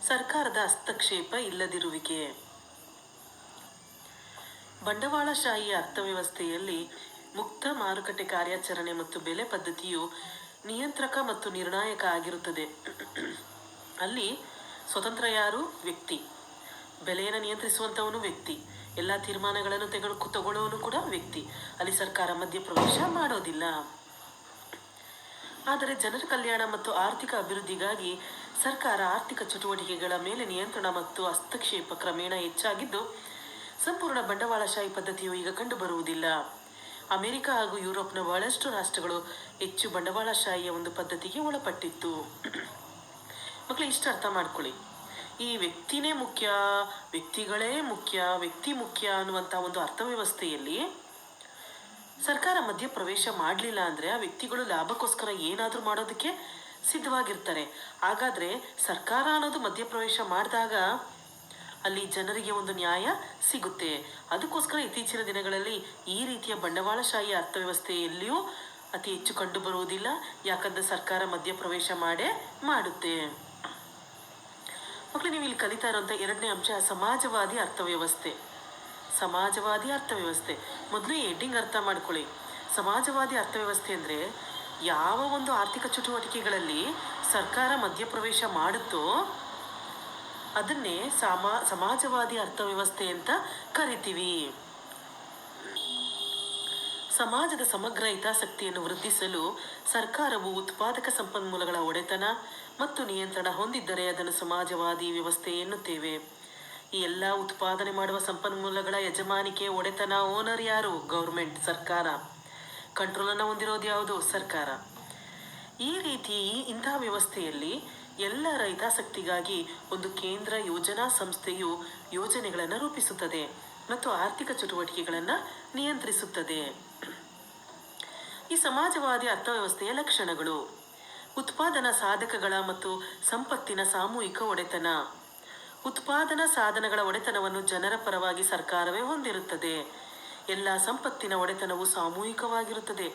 ಸರ್ಕಾರದ ಹಸ್ತಕ್ಷೇಪ ಇಲ್ಲದಿರುವಿಕೆ. ಬಂಡವಾಳಶಾಹಿ ಅರ್ಥವ್ಯವಸ್ಥೆಯಲ್ಲಿ ಮುಕ್ತ ಮಾರುಕಟ್ಟೆ ಕಾರ್ಯಾಚರಣೆ ಮತ್ತು ಬೆಲೆ ಪದ್ಧತಿಯು ನಿಯಂತ್ರಕ ಮತ್ತು ನಿರ್ಣಾಯಕ ಆಗಿರುತ್ತದೆ. ಅಲ್ಲಿ ಸ್ವತಂತ್ರ ಯಾರು? ವ್ಯಕ್ತಿ. ಬೆಲೆಯನ್ನು ನಿಯಂತ್ರಿಸುವಂಥವನು ವ್ಯಕ್ತಿ. ಎಲ್ಲ ತೀರ್ಮಾನಗಳನ್ನು ತಗೊಳ್ಳೋನು ಕೂಡ ವ್ಯಕ್ತಿ. ಅಲ್ಲಿ ಸರ್ಕಾರ ಮಧ್ಯಪ್ರವೇಶ ಮಾಡೋದಿಲ್ಲ. ಆದರೆ ಜನರ ಕಲ್ಯಾಣ ಮತ್ತು ಆರ್ಥಿಕ ಅಭಿವೃದ್ಧಿಗಾಗಿ ಸರ್ಕಾರ ಆರ್ಥಿಕ ಚಟುವಟಿಕೆಗಳ ಮೇಲೆ ನಿಯಂತ್ರಣ ಮತ್ತು ಹಸ್ತಕ್ಷೇಪ ಕ್ರಮೇಣ ಹೆಚ್ಚಾಗಿದ್ದು ಸಂಪೂರ್ಣ ಬಂಡವಾಳಶಾಹಿ ಪದ್ಧತಿಯು ಈಗ ಕಂಡುಬರುವುದಿಲ್ಲ. ಅಮೆರಿಕ ಹಾಗೂ ಯುರೋಪ್ನ ಬಹಳಷ್ಟು ರಾಷ್ಟ್ರಗಳು ಹೆಚ್ಚು ಬಂಡವಾಳಶಾಹಿಯ ಒಂದು ಪದ್ಧತಿಗೆ ಒಳಪಟ್ಟಿತ್ತು. ಮಕ್ಕಳು ಇಷ್ಟು ಅರ್ಥ ಮಾಡ್ಕೊಳ್ಳಿ. ಈ ವ್ಯಕ್ತಿನೇ ಮುಖ್ಯ, ವ್ಯಕ್ತಿಗಳೇ ಮುಖ್ಯ, ವ್ಯಕ್ತಿ ಮುಖ್ಯ ಅನ್ನುವಂಥ ಒಂದು ಅರ್ಥವ್ಯವಸ್ಥೆಯಲ್ಲಿ ಸರ್ಕಾರ ಮಧ್ಯಪ್ರವೇಶ ಮಾಡಲಿಲ್ಲ ಅಂದರೆ ಆ ವ್ಯಕ್ತಿಗಳು ಲಾಭಕ್ಕೋಸ್ಕರ ಏನಾದರೂ ಮಾಡೋದಕ್ಕೆ ಸಿದ್ಧವಾಗಿರ್ತಾರೆ. ಹಾಗಾದರೆ ಸರ್ಕಾರ ಅನ್ನೋದು ಮಧ್ಯಪ್ರವೇಶ ಮಾಡಿದಾಗ ಅಲ್ಲಿ ಜನರಿಗೆ ಒಂದು ನ್ಯಾಯ ಸಿಗುತ್ತೆ. ಅದಕ್ಕೋಸ್ಕರ ಇತ್ತೀಚಿನ ದಿನಗಳಲ್ಲಿ ಈ ರೀತಿಯ ಬಂಡವಾಳಶಾಹಿ ಅರ್ಥವ್ಯವಸ್ಥೆಯಲ್ಲಿಯೂ ಅತಿ ಹೆಚ್ಚು ಕಂಡು ಬರುವುದಿಲ್ಲ. ಯಾಕಂದರೆ ಸರ್ಕಾರ ಮಧ್ಯಪ್ರವೇಶ ಮಾಡುತ್ತೆ. ಮಕ್ಕಳು, ನೀವು ಇಲ್ಲಿ ಕಲಿತಾ ಇರುವಂಥ ಎರಡನೇ ಅಂಶ ಸಮಾಜವಾದಿ ಅರ್ಥವ್ಯವಸ್ಥೆ. ಸಮಾಜವಾದಿ ಅರ್ಥವ್ಯವಸ್ಥೆ. ಮೊದಲು ಹೆಡ್ಡಿಂಗ್ ಅರ್ಥ ಮಾಡ್ಕೊಳ್ಳಿ. ಸಮಾಜವಾದಿ ಅರ್ಥವ್ಯವಸ್ಥೆ ಅಂದರೆ ಯಾವ ಒಂದು ಆರ್ಥಿಕ ಚಟುವಟಿಕೆಗಳಲ್ಲಿ ಸರ್ಕಾರ ಮಧ್ಯಪ್ರವೇಶ ಮಾಡುತ್ತೋ ಅದನ್ನೇ ಸಮಾಜವಾದಿ ಅರ್ಥವ್ಯವಸ್ಥೆ ಅಂತ ಕರಿತೀವಿ. ಸಮಾಜದ ಸಮಗ್ರ ಹಿತಾಸಕ್ತಿಯನ್ನು ವೃದ್ಧಿಸಲು ಸರ್ಕಾರವು ಉತ್ಪಾದಕ ಸಂಪನ್ಮೂಲಗಳ ಒಡೆತನ ಮತ್ತು ನಿಯಂತ್ರಣ ಹೊಂದಿದ್ದರೆ ಅದನ್ನು ಸಮಾಜವಾದಿ ವ್ಯವಸ್ಥೆ ಎನ್ನುತ್ತೇವೆ. ಈ ಎಲ್ಲ ಉತ್ಪಾದನೆ ಮಾಡುವ ಸಂಪನ್ಮೂಲಗಳ ಯಜಮಾನಿಕೆ, ಒಡೆತನ, ಓನರ್ ಯಾರು? ಗೌರ್ಮೆಂಟ್, ಸರ್ಕಾರ. ಕಂಟ್ರೋಲನ್ನು ಹೊಂದಿರೋದು ಯಾವುದು? ಸರ್ಕಾರ. ಈ ರೀತಿ ಇಂತಹ ವ್ಯವಸ್ಥೆಯಲ್ಲಿ ಎಲ್ಲರ ಹಿತಾಸಕ್ತಿಗಾಗಿ ಒಂದು ಕೇಂದ್ರ ಯೋಜನಾ ಸಂಸ್ಥೆಯು ಯೋಜನೆಗಳನ್ನು ರೂಪಿಸುತ್ತದೆ ಮತ್ತು ಆರ್ಥಿಕ ಚಟುವಟಿಕೆಗಳನ್ನು ನಿಯಂತ್ರಿಸುತ್ತದೆ. ಈ ಸಮಾಜವಾದಿ ಅರ್ಥವ್ಯವಸ್ಥೆಯ ಲಕ್ಷಣಗಳು: ಉತ್ಪಾದನಾ ಸಾಧಕಗಳ ಮತ್ತು ಸಂಪತ್ತಿನ ಸಾಮೂಹಿಕ ಒಡೆತನ. ಉತ್ಪಾದನಾ ಸಾಧನಗಳ ಒಡೆತನವನ್ನು ಜನರ ಪರವಾಗಿ ಸರ್ಕಾರವೇ ಹೊಂದಿರುತ್ತದೆ. ಎಲ್ಲ ಸಂಪತ್ತಿನ ಒಡೆತನವು ಸಾಮೂಹಿಕವಾಗಿರುತ್ತದೆ.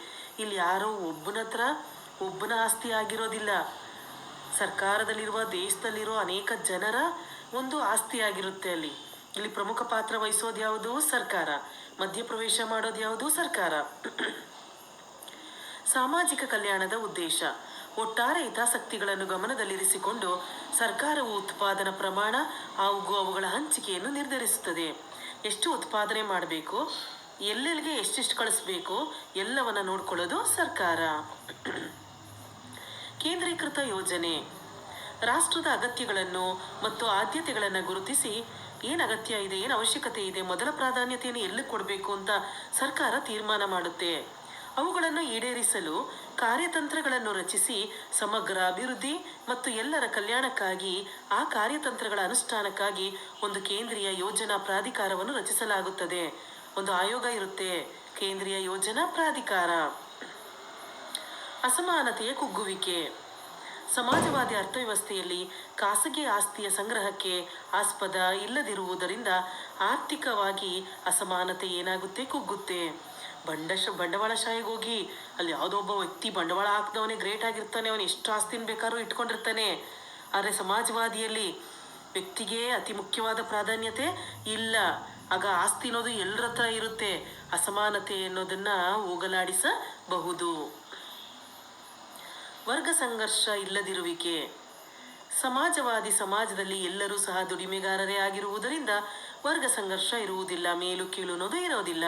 ಇಲ್ಲಿ ಯಾರೋ ಒಬ್ಬನ ಆಸ್ತಿ ಆಗಿರೋದಿಲ್ಲ. ಸರ್ಕಾರದಲ್ಲಿರುವ, ದೇಶದಲ್ಲಿರುವ ಅನೇಕ ಜನರ ಒಂದು ಆಸ್ತಿಯಾಗಿರುತ್ತೆ. ಇಲ್ಲಿ ಪ್ರಮುಖ ಪಾತ್ರ ವಹಿಸೋದು ಯಾವುದು? ಸರ್ಕಾರ. ಮಧ್ಯಪ್ರವೇಶ ಮಾಡೋದು ಯಾವುದು? ಸರ್ಕಾರ. ಸಾಮಾಜಿಕ ಕಲ್ಯಾಣದ ಉದ್ದೇಶ: ಒಟ್ಟಾರೆ ಹಿತಾಸಕ್ತಿಗಳನ್ನು ಗಮನದಲ್ಲಿರಿಸಿಕೊಂಡು ಸರ್ಕಾರವು ಉತ್ಪಾದನಾ ಪ್ರಮಾಣ ಹಾಗೂ ಅವುಗಳ ಹಂಚಿಕೆಯನ್ನು ನಿರ್ಧರಿಸುತ್ತದೆ. ಎಷ್ಟು ಉತ್ಪಾದನೆ ಮಾಡಬೇಕು, ಎಲ್ಲೆಲ್ಲಿಗೆ ಎಷ್ಟೆಷ್ಟು ಕಳಿಸ್ಬೇಕು ಎಲ್ಲವನ್ನ ನೋಡ್ಕೊಳ್ಳೋದು ಸರ್ಕಾರ. ಕೇಂದ್ರೀಕೃತ ಯೋಜನೆ: ರಾಷ್ಟ್ರದ ಅಗತ್ಯಗಳನ್ನು ಮತ್ತು ಆದ್ಯತೆಗಳನ್ನು ಗುರುತಿಸಿ ಏನು ಅಗತ್ಯ ಇದೆ, ಏನು ಅವಶ್ಯಕತೆ ಇದೆ, ಮೊದಲ ಪ್ರಾಧಾನ್ಯತೆಯನ್ನು ಎಲ್ಲಿ ಕೊಡಬೇಕು ಅಂತ ಸರ್ಕಾರ ತೀರ್ಮಾನ ಮಾಡುತ್ತೆ. ಅವುಗಳನ್ನು ಈಡೇರಿಸಲು ಕಾರ್ಯತಂತ್ರಗಳನ್ನು ರಚಿಸಿ ಸಮಗ್ರ ಅಭಿವೃದ್ಧಿ ಮತ್ತು ಎಲ್ಲರ ಕಲ್ಯಾಣಕ್ಕಾಗಿ ಆ ಕಾರ್ಯತಂತ್ರಗಳ ಅನುಷ್ಠಾನಕ್ಕಾಗಿ ಒಂದು ಕೇಂದ್ರೀಯ ಯೋಜನಾ ಪ್ರಾಧಿಕಾರವನ್ನು ರಚಿಸಲಾಗುತ್ತದೆ. ಒಂದು ಆಯೋಗ ಇರುತ್ತೆ, ಕೇಂದ್ರೀಯ ಯೋಜನಾ ಪ್ರಾಧಿಕಾರ. ಅಸಮಾನತೆಯ ಕುಗ್ಗುವಿಕೆ: ಸಮಾಜವಾದಿ ಅರ್ಥವ್ಯವಸ್ಥೆಯಲ್ಲಿ ಖಾಸಗಿ ಆಸ್ತಿಯ ಸಂಗ್ರಹಕ್ಕೆ ಆಸ್ಪದ ಇಲ್ಲದಿರುವುದರಿಂದ ಆರ್ಥಿಕವಾಗಿ ಅಸಮಾನತೆ ಏನಾಗುತ್ತೆ? ಕುಗ್ಗುತ್ತೆ. ಬಂಡವಾಳಶಾಹಿಗೆ ಹೋಗಿ ಅಲ್ಲಿ ಯಾವುದೋ ಒಬ್ಬ ವ್ಯಕ್ತಿ ಬಂಡವಾಳ ಹಾಕಿದವನೇ ಗ್ರೇಟ್ ಆಗಿರ್ತಾನೆ, ಅವನು ಎಷ್ಟು ಆಸ್ತಿನ ಬೇಕಾದ್ರೂ ಇಟ್ಕೊಂಡಿರ್ತಾನೆ. ಆದರೆ ಸಮಾಜವಾದಿಯಲ್ಲಿ ವ್ಯಕ್ತಿಗೆ ಅತಿ ಮುಖ್ಯವಾದ ಪ್ರಾಧಾನ್ಯತೆ ಇಲ್ಲ. ಆಗ ಆಸ್ತಿ ಅನ್ನೋದು ಎಲ್ಲರ ಹತ್ರ ಇರುತ್ತೆ. ಅಸಮಾನತೆ ಅನ್ನೋದನ್ನ ಹೋಗಲಾಡಿಸಬಹುದು. ವರ್ಗ ಸಂಘರ್ಷ ಇಲ್ಲದಿರುವಿಕೆ: ಸಮಾಜವಾದಿ ಸಮಾಜದಲ್ಲಿ ಎಲ್ಲರೂ ಸಹ ದುಡಿಮೆಗಾರರೇ ಆಗಿರುವುದರಿಂದ ವರ್ಗ ಸಂಘರ್ಷ ಇರುವುದಿಲ್ಲ, ಮೇಲು ಕೀಳು ಅನ್ನೋದು ಇರೋದಿಲ್ಲ.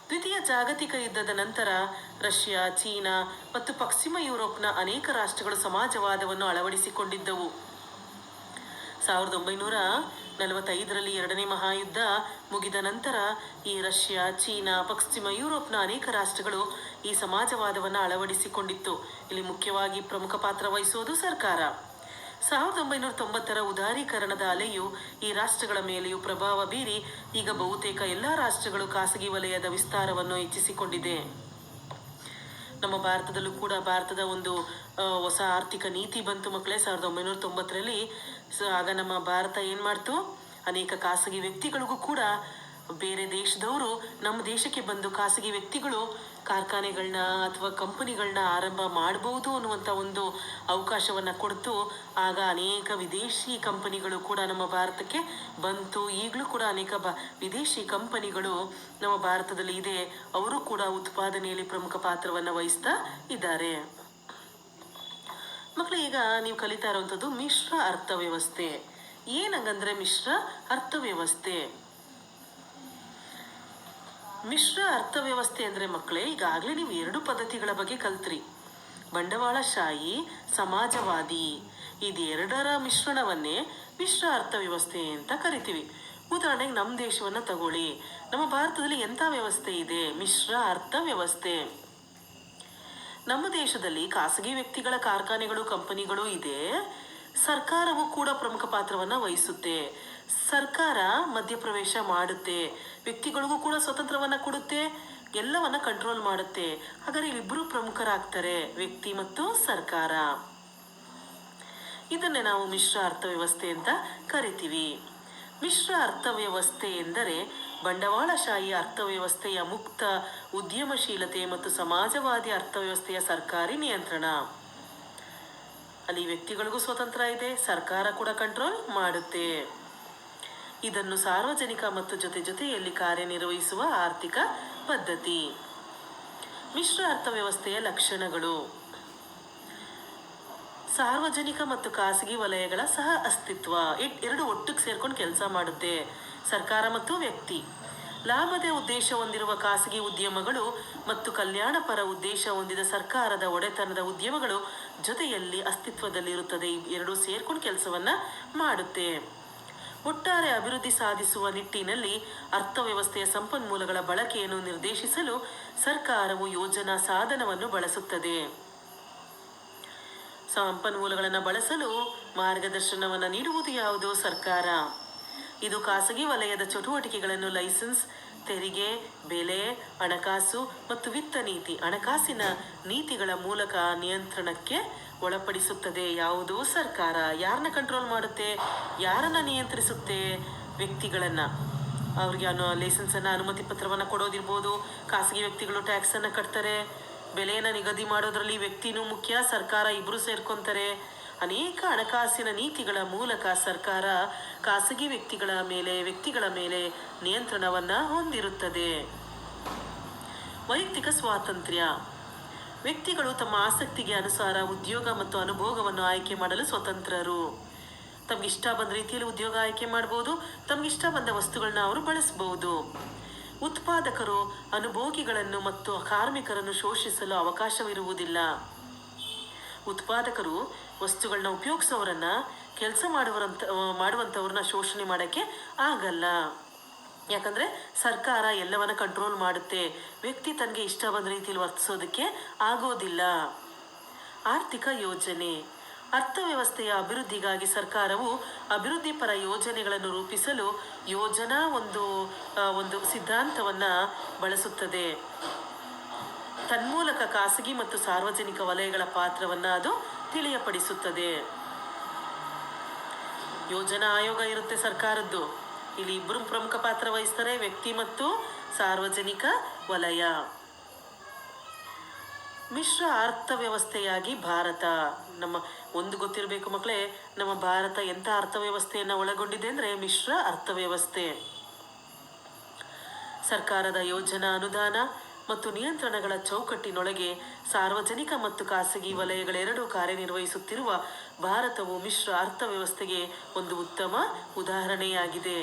ದ್ವಿತೀಯ ಜಾಗತಿಕ ಯುದ್ಧದ ನಂತರ ರಷ್ಯಾ, ಚೀನಾ ಮತ್ತು ಪಶ್ಚಿಮ ಯುರೋಪ್ನ ಅನೇಕ ರಾಷ್ಟ್ರಗಳು ಸಮಾಜವಾದವನ್ನು ಅಳವಡಿಸಿಕೊಂಡಿದ್ದವು. 1945ರಲ್ಲಿ ಎರಡನೇ ಮಹಾಯುದ್ಧ ಮುಗಿದ ನಂತರ ಈ ರಷ್ಯಾ, ಚೀನಾ, ಪಶ್ಚಿಮ ಯುರೋಪ್ನ ಅನೇಕ ರಾಷ್ಟ್ರಗಳು ಈ ಸಮಾಜವಾದವನ್ನು ಅಳವಡಿಸಿಕೊಂಡಿತ್ತು. ಇಲ್ಲಿ ಮುಖ್ಯವಾಗಿ ಪ್ರಮುಖ ಪಾತ್ರ ವಹಿಸೋದು ಸರ್ಕಾರ. 1990ರ ಉದಾರೀಕರಣದ ಅಲೆಯು ಈ ರಾಷ್ಟ್ರಗಳ ಮೇಲೆಯೂ ಪ್ರಭಾವ ಬೀರಿ ಈಗ ಬಹುತೇಕ ಎಲ್ಲ ರಾಷ್ಟ್ರಗಳು ಖಾಸಗಿ ವಲಯದ ವಿಸ್ತಾರವನ್ನು ಹೆಚ್ಚಿಸಿಕೊಂಡಿದೆ. ನಮ್ಮ ಭಾರತದಲ್ಲೂ ಕೂಡ ಭಾರತದ ಒಂದು ಹೊಸ ಆರ್ಥಿಕ ನೀತಿ ಬಂತು ಮಕ್ಕಳೇ 1990ರಲ್ಲಿ. ಆಗ ನಮ್ಮ ಭಾರತ ಏನು ಮಾಡ್ತು? ಅನೇಕ ಖಾಸಗಿ ವ್ಯಕ್ತಿಗಳಿಗೂ ಕೂಡ ಬೇರೆ ದೇಶದವರು ನಮ್ಮ ದೇಶಕ್ಕೆ ಬಂದು ಖಾಸಗಿ ವ್ಯಕ್ತಿಗಳು ಕಾರ್ಖಾನೆಗಳನ್ನ ಅಥವಾ ಕಂಪನಿಗಳನ್ನ ಆರಂಭ ಮಾಡಬಹುದು ಅನ್ನುವಂಥ ಒಂದು ಅವಕಾಶವನ್ನು ಕೊಡ್ತು. ಆಗ ಅನೇಕ ವಿದೇಶಿ ಕಂಪನಿಗಳು ಕೂಡ ನಮ್ಮ ಭಾರತಕ್ಕೆ ಬಂತು. ಈಗಲೂ ಕೂಡ ಅನೇಕ ವಿದೇಶಿ ಕಂಪನಿಗಳು ನಮ್ಮ ಭಾರತದಲ್ಲಿ ಇದೆ. ಅವರು ಕೂಡ ಉತ್ಪಾದನೆಯಲ್ಲಿ ಪ್ರಮುಖ ಪಾತ್ರವನ್ನು ವಹಿಸ್ತಾ ಇದ್ದಾರೆ. ಮಕ್ಕಳು, ಈಗ ನೀವು ಕಲಿತಾ ಇರುವಂಥದ್ದು ಮಿಶ್ರ ಅರ್ಥವ್ಯವಸ್ಥೆ. ಏನಂಗಂದ್ರೆ ಮಿಶ್ರ ಅರ್ಥವ್ಯವಸ್ಥೆ. ಮಿಶ್ರ ಅರ್ಥವ್ಯವಸ್ಥೆ ಅಂದರೆ ಮಕ್ಕಳೇ, ಈಗಾಗಲೇ ನೀವು 2 ಪದ್ಧತಿಗಳ ಬಗ್ಗೆ ಕಲ್ತ್ರಿ. ಬಂಡವಾಳಶಾಹಿ, ಸಮಾಜವಾದಿ. ಇದೆರಡರ ಮಿಶ್ರಣವನ್ನೇ ಮಿಶ್ರ ಅರ್ಥವ್ಯವಸ್ಥೆ ಅಂತ ಕರಿತೀವಿ. ಉದಾಹರಣೆಗೆ ನಮ್ಮ ದೇಶವನ್ನು ತಗೊಳ್ಳಿ. ನಮ್ಮ ಭಾರತದಲ್ಲಿ ಎಂಥ ವ್ಯವಸ್ಥೆ ಇದೆ? ಮಿಶ್ರ ಅರ್ಥವ್ಯವಸ್ಥೆ. ನಮ್ಮ ದೇಶದಲ್ಲಿ ಖಾಸಗಿ ವ್ಯಕ್ತಿಗಳ ಕಾರ್ಖಾನೆಗಳು, ಕಂಪನಿಗಳು ಇದೆ. ಸರ್ಕಾರವು ಕೂಡ ಪ್ರಮುಖ ಪಾತ್ರವನ್ನು ವಹಿಸುತ್ತೆ. ಸರ್ಕಾರ ಮಧ್ಯಪ್ರವೇಶ ಮಾಡುತ್ತೆ. ವ್ಯಕ್ತಿಗಳಿಗೂ ಕೂಡ ಸ್ವತಂತ್ರವನ್ನು ಕೊಡುತ್ತೆ, ಎಲ್ಲವನ್ನ ಕಂಟ್ರೋಲ್ ಮಾಡುತ್ತೆ. ಹಾಗಾದ್ರೆ ಇಬ್ಬರು ಪ್ರಮುಖರಾಗ್ತಾರೆ, ವ್ಯಕ್ತಿ ಮತ್ತು ಸರ್ಕಾರ. ಇದನ್ನೇ ನಾವು ಮಿಶ್ರ ಅರ್ಥವ್ಯವಸ್ಥೆ ಅಂತ ಕರಿತೀವಿ. ಮಿಶ್ರ ಅರ್ಥವ್ಯವಸ್ಥೆ ಎಂದರೆ ಬಂಡವಾಳಶಾಹಿ ಅರ್ಥವ್ಯವಸ್ಥೆಯ ಮುಕ್ತ ಉದ್ಯಮಶೀಲತೆ ಮತ್ತು ಸಮಾಜವಾದಿ ಅರ್ಥವ್ಯವಸ್ಥೆಯ ಸರ್ಕಾರಿ ನಿಯಂತ್ರಣ. ಅಲ್ಲಿ ವ್ಯಕ್ತಿಗಳಿಗೂ ಸ್ವತಂತ್ರ ಇದೆ, ಸರ್ಕಾರ ಕೂಡ ಕಂಟ್ರೋಲ್ ಮಾಡುತ್ತೆ. ಇದನ್ನು ಸಾರ್ವಜನಿಕ ಮತ್ತು ಜೊತೆಯಲ್ಲಿ ಕಾರ್ಯನಿರ್ವಹಿಸುವ ಆರ್ಥಿಕ ಪದ್ಧತಿ. ಮಿಶ್ರ ಅರ್ಥವ್ಯವಸ್ಥೆಯ ಲಕ್ಷಣಗಳು. ಸಾರ್ವಜನಿಕ ಮತ್ತು ಖಾಸಗಿ ವಲಯಗಳ ಸಹ ಅಸ್ತಿತ್ವ. ಎರಡು ಒಟ್ಟಿಗೆ ಸೇರ್ಕೊಂಡು ಕೆಲಸ ಮಾಡುತ್ತೆ. ಸರ್ಕಾರ ಮತ್ತು ವ್ಯಕ್ತಿ. ಲಾಭದ ಉದ್ದೇಶ ಹೊಂದಿರುವ ಖಾಸಗಿ ಉದ್ಯಮಗಳು ಮತ್ತು ಕಲ್ಯಾಣಪರ ಉದ್ದೇಶ ಹೊಂದಿದ ಸರ್ಕಾರದ ಒಡೆತನದ ಉದ್ಯಮಗಳು ಜೊತೆಯಲ್ಲಿ ಅಸ್ತಿತ್ವದಲ್ಲಿರುತ್ತದೆ. ಎರಡೂ ಸೇರ್ಕೊಂಡು ಕೆಲಸವನ್ನ ಮಾಡುತ್ತೆ. ಒಟ್ಟಾರೆ ಅಭಿವೃದ್ಧಿ ಸಾಧಿಸುವ ನಿಟ್ಟಿನಲ್ಲಿ ಅರ್ಥವ್ಯವಸ್ಥೆಯ ಸಂಪನ್ಮೂಲಗಳ ಬಳಕೆಯನ್ನು ನಿರ್ದೇಶಿಸಲು ಸರ್ಕಾರವು ಯೋಜನಾ ಸಾಧನವನ್ನು ಬಳಸುತ್ತದೆ. ಸಂಪನ್ಮೂಲಗಳನ್ನು ಬಳಸಲು ಮಾರ್ಗದರ್ಶನವನ್ನು ನೀಡುವುದು ಯಾವುದು? ಸರ್ಕಾರ. ಇದು ಖಾಸಗಿ ವಲಯದ ಚಟುವಟಿಕೆಗಳನ್ನು ಲೈಸೆನ್ಸ್, ತೆರಿಗೆ, ಬೆಲೆ, ಹಣಕಾಸು ಮತ್ತು ವಿತ್ತ ನೀತಿ, ಹಣಕಾಸಿನ ನೀತಿಗಳ ಮೂಲಕ ನಿಯಂತ್ರಣಕ್ಕೆ ಒಳಪಡಿಸುತ್ತದೆ. ಯಾವುದು? ಸರ್ಕಾರ. ಯಾರನ್ನ ಕಂಟ್ರೋಲ್ ಮಾಡುತ್ತೆ? ಯಾರನ್ನ ನಿಯಂತ್ರಿಸುತ್ತೆ? ವ್ಯಕ್ತಿಗಳನ್ನು. ಅವ್ರಿಗೆ ಲೈಸೆನ್ಸನ್ನು, ಅನುಮತಿ ಪತ್ರವನ್ನು ಕೊಡೋದಿರ್ಬೋದು. ಖಾಸಗಿ ವ್ಯಕ್ತಿಗಳು ಟ್ಯಾಕ್ಸನ್ನು ಕಟ್ತಾರೆ. ಬೆಲೆಯನ್ನು ನಿಗದಿ ಮಾಡೋದ್ರಲ್ಲಿ ವ್ಯಕ್ತಿನೂ ಮುಖ್ಯ, ಸರ್ಕಾರ ಇಬ್ಬರು ಸೇರ್ಕೊಂತಾರೆ. ಅನೇಕ ಹಣಕಾಸಿನ ನೀತಿಗಳ ಮೂಲಕ ಸರ್ಕಾರ ಖಾಸಗಿ ವ್ಯಕ್ತಿಗಳ ಮೇಲೆ ನಿಯಂತ್ರಣವನ್ನು ಹೊಂದಿರುತ್ತದೆ. ವೈಯಕ್ತಿಕ ಸ್ವಾತಂತ್ರ್ಯ. ವ್ಯಕ್ತಿಗಳು ತಮ್ಮ ಆಸಕ್ತಿಗೆ ಅನುಸಾರ ಉದ್ಯೋಗ ಮತ್ತು ಅನುಭೋಗವನ್ನು ಆಯ್ಕೆ ಮಾಡಲು ಸ್ವತಂತ್ರರು. ತಮಗಿಷ್ಟ ಬಂದ ರೀತಿಯಲ್ಲಿ ಉದ್ಯೋಗ ಆಯ್ಕೆ ಮಾಡ್ಬೋದು. ತಮಗಿಷ್ಟ ಬಂದ ವಸ್ತುಗಳನ್ನ ಅವರು ಬಳಸಬಹುದು. ಉತ್ಪಾದಕರು ಅನುಭೋಗಿಗಳನ್ನು ಮತ್ತು ಕಾರ್ಮಿಕರನ್ನು ಶೋಷಿಸಲು ಅವಕಾಶವಿರುವುದಿಲ್ಲ. ಉತ್ಪಾದಕರು ವಸ್ತುಗಳನ್ನ ಉಪಯೋಗಿಸೋರನ್ನ, ಕೆಲಸ ಮಾಡುವಂಥವ್ರನ್ನ ಶೋಷಣೆ ಮಾಡೋಕ್ಕೆ ಆಗಲ್ಲ. ಯಾಕಂದರೆ ಸರ್ಕಾರ ಎಲ್ಲವನ್ನ ಕಂಟ್ರೋಲ್ ಮಾಡುತ್ತೆ. ವ್ಯಕ್ತಿ ತನಗೆ ಇಷ್ಟ ಬಂದ ರೀತಿಯಲ್ಲಿ ವರ್ತಿಸೋದಕ್ಕೆ ಆಗೋದಿಲ್ಲ. ಆರ್ಥಿಕ ಯೋಜನೆ. ಅರ್ಥವ್ಯವಸ್ಥೆಯ ಅಭಿವೃದ್ಧಿಗಾಗಿ ಸರ್ಕಾರವು ಅಭಿವೃದ್ಧಿಪರ ಯೋಜನೆಗಳನ್ನು ರೂಪಿಸಲು ಯೋಜನಾ ಒಂದು ಸಿದ್ಧಾಂತವನ್ನು ಬಳಸುತ್ತದೆ. ತನ್ಮೂಲಕ ಖಾಸಗಿ ಮತ್ತು ಸಾರ್ವಜನಿಕ ವಲಯಗಳ ಪಾತ್ರವನ್ನು ಅದು ತಿಳಿಯಪಡಿಸುತ್ತದೆ. ಯೋಜನಾ ಆಯೋಗ ಇರುತ್ತೆ ಸರ್ಕಾರದ್ದು. ಇಲ್ಲಿ ಇಬ್ಬರು ಪ್ರಮುಖ ಪಾತ್ರ ವಹಿಸ್ತಾರೆ, ವ್ಯಕ್ತಿ ಮತ್ತು ಸಾರ್ವಜನಿಕ ವಲಯ. ಮಿಶ್ರ ಅರ್ಥವ್ಯವಸ್ಥೆಯಾಗಿ ಭಾರತ. ನಮ್ಮ ಒಂದು ಗೊತ್ತಿರಬೇಕು ಮಕ್ಕಳೇ, ನಮ್ಮ ಭಾರತ ಎಂಥ ಅರ್ಥವ್ಯವಸ್ಥೆಯನ್ನು ಒಳಗೊಂಡಿದೆ ಅಂದರೆ ಮಿಶ್ರ ಅರ್ಥವ್ಯವಸ್ಥೆ. ಸರ್ಕಾರದ ಯೋಜನಾ ಅನುದಾನ ಮತ್ತು ನಿಯಂತ್ರಣಗಳ ಚೌಕಟ್ಟಿನೊಳಗೆ ಸಾರ್ವಜನಿಕ ಮತ್ತು ಖಾಸಗಿ ವಲಯಗಳೆರಡೂ ಕಾರ್ಯನಿರ್ವಹಿಸುತ್ತಿರುವ ಭಾರತವು ಮಿಶ್ರ ಅರ್ಥವ್ಯವಸ್ಥೆಗೆ ಒಂದು ಉತ್ತಮ ಉದಾಹರಣೆಯಾಗಿದೆ.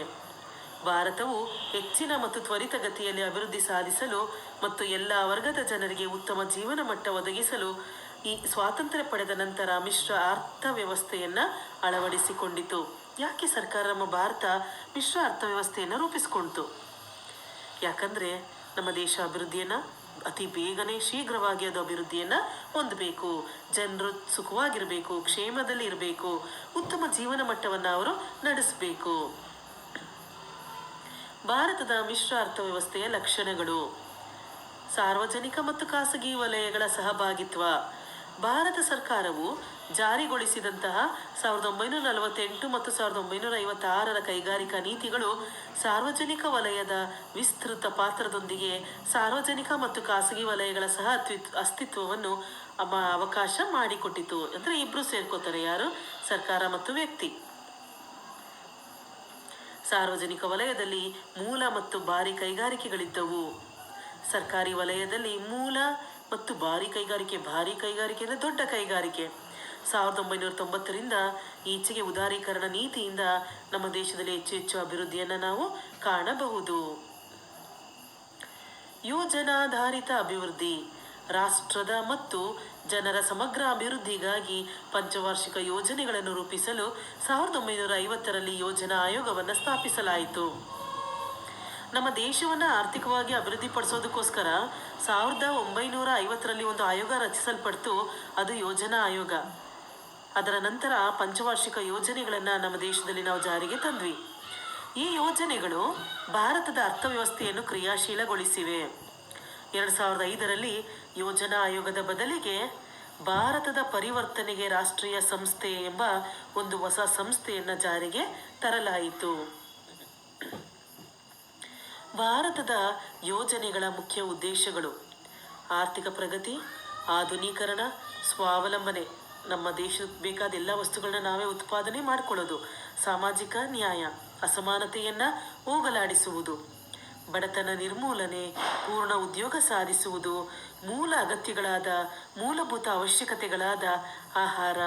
ಭಾರತವು ಹೆಚ್ಚಿನ ಮತ್ತು ತ್ವರಿತಗತಿಯಲ್ಲಿ ಅಭಿವೃದ್ಧಿ ಸಾಧಿಸಲು ಮತ್ತು ಎಲ್ಲ ವರ್ಗದ ಜನರಿಗೆ ಉತ್ತಮ ಜೀವನ ಮಟ್ಟ ಒದಗಿಸಲು ಈ ಸ್ವಾತಂತ್ರ್ಯ ಪಡೆದ ನಂತರ ಮಿಶ್ರ ಅರ್ಥವ್ಯವಸ್ಥೆಯನ್ನು ಅಳವಡಿಸಿಕೊಂಡಿತು. ಯಾಕೆ ಸರ್ಕಾರ ನಮ್ಮ ಭಾರತ ಮಿಶ್ರ ಅರ್ಥವ್ಯವಸ್ಥೆಯನ್ನು ರೂಪಿಸಿಕೊಂಡಿತು? ಯಾಕಂದರೆ ನಮ್ಮ ದೇಶ ಅಭಿವೃದ್ಧಿಯನ್ನು ಅತಿ ಬೇಗನೆ ಶೀಘ್ರವಾಗಿ ಅದು ಅಭಿವೃದ್ಧಿಯನ್ನು ಹೊಂದಬೇಕು. ಜನರು ಸುಖವಾಗಿರಬೇಕು, ಕ್ಷೇಮದಲ್ಲಿ ಇರಬೇಕು, ಉತ್ತಮ ಜೀವನ ಮಟ್ಟವನ್ನು ಅವರು ನಡೆಸಬೇಕು. ಭಾರತದ ಮಿಶ್ರ ಅರ್ಥವ್ಯವಸ್ಥೆಯ ಲಕ್ಷಣಗಳು. ಸಾರ್ವಜನಿಕ ಮತ್ತು ಖಾಸಗಿ ವಲಯಗಳ ಸಹಭಾಗಿತ್ವ. ಭಾರತ ಸರ್ಕಾರವು ಜಾರಿಗೊಳಿಸಿದಂತಹ 1948 ಮತ್ತು 1956ರ ಕೈಗಾರಿಕಾ ನೀತಿಗಳು ಸಾರ್ವಜನಿಕ ವಲಯದ ವಿಸ್ತೃತ ಪಾತ್ರದೊಂದಿಗೆ ಸಾರ್ವಜನಿಕ ಮತ್ತು ಖಾಸಗಿ ವಲಯಗಳ ಸಹ ಅಸ್ತಿತ್ವವನ್ನು ಅವಕಾಶ ಮಾಡಿಕೊಟ್ಟಿತು. ಅಂದರೆ ಇಬ್ಬರು ಸೇರ್ಕೋತಾರೆ, ಯಾರು? ಸರ್ಕಾರ ಮತ್ತು ವ್ಯಕ್ತಿ. ಸಾರ್ವಜನಿಕ ವಲಯದಲ್ಲಿ ಮೂಲ ಮತ್ತು ಭಾರಿ ಕೈಗಾರಿಕೆಗಳಿದ್ದವು. ಸರ್ಕಾರಿ ವಲಯದಲ್ಲಿ ಮೂಲ ಮತ್ತು ಭಾರಿ ಕೈಗಾರಿಕೆ ಅಂದರೆ ದೊಡ್ಡ ಕೈಗಾರಿಕೆ. 1990ರಿಂದ ಈಚೆಗೆ ಉದಾರೀಕರಣ ನೀತಿಯಿಂದ ನಮ್ಮ ದೇಶದಲ್ಲಿ ಹೆಚ್ಚು ಅಭಿವೃದ್ಧಿಯನ್ನು ನಾವು ಕಾಣಬಹುದು. ಯೋಜನಾಧಾರಿತ ಅಭಿವೃದ್ಧಿ. ರಾಷ್ಟ್ರದ ಮತ್ತು ಜನರ ಸಮಗ್ರ ಅಭಿವೃದ್ಧಿಗಾಗಿ ಪಂಚವಾರ್ಷಿಕ ಯೋಜನೆಗಳನ್ನು ರೂಪಿಸಲು 1950ರಲ್ಲಿ ಯೋಜನಾ ಆಯೋಗವನ್ನು ಸ್ಥಾಪಿಸಲಾಯಿತು. ನಮ್ಮ ದೇಶವನ್ನು ಆರ್ಥಿಕವಾಗಿ ಅಭಿವೃದ್ಧಿಪಡಿಸೋದಕ್ಕೋಸ್ಕರ 1950ರಲ್ಲಿ ಒಂದು ಆಯೋಗ ರಚಿಸಲ್ಪಡ್ತು. ಅದು ಯೋಜನಾ ಆಯೋಗ. ಅದರ ನಂತರ ಪಂಚವಾರ್ಷಿಕ ಯೋಜನೆಗಳನ್ನು ನಮ್ಮ ದೇಶದಲ್ಲಿ ನಾವು ಜಾರಿಗೆ ತಂದ್ವಿ. ಈ ಯೋಜನೆಗಳು ಭಾರತದ ಅರ್ಥವ್ಯವಸ್ಥೆಯನ್ನು ಕ್ರಿಯಾಶೀಲಗೊಳಿಸಿವೆ. 2005ರಲ್ಲಿ ಯೋಜನಾ ಆಯೋಗದ ಬದಲಿಗೆ ಭಾರತದ ಪರಿವರ್ತನೆಗೆ ರಾಷ್ಟ್ರೀಯ ಸಂಸ್ಥೆ ಎಂಬ ಒಂದು ಹೊಸ ಸಂಸ್ಥೆಯನ್ನು ಜಾರಿಗೆ ತರಲಾಯಿತು. ಭಾರತದ ಯೋಜನೆಗಳ ಮುಖ್ಯ ಉದ್ದೇಶಗಳು: ಆರ್ಥಿಕ ಪ್ರಗತಿ, ಆಧುನೀಕರಣ, ಸ್ವಾವಲಂಬನೆ, ನಮ್ಮ ದೇಶಕ್ಕೆ ಬೇಕಾದ ಎಲ್ಲ ವಸ್ತುಗಳನ್ನ ನಾವೇ ಉತ್ಪಾದನೆ ಮಾಡಿಕೊಳ್ಳೋದು, ಸಾಮಾಜಿಕ ನ್ಯಾಯ, ಅಸಮಾನತೆಯನ್ನು ಹೋಗಲಾಡಿಸುವುದು, ಬಡತನ ನಿರ್ಮೂಲನೆ, ಪೂರ್ಣ ಉದ್ಯೋಗ ಸಾಧಿಸುವುದು, ಮೂಲ ಅಗತ್ಯಗಳಾದ ಮೂಲಭೂತ ಅವಶ್ಯಕತೆಗಳಾದ ಆಹಾರ,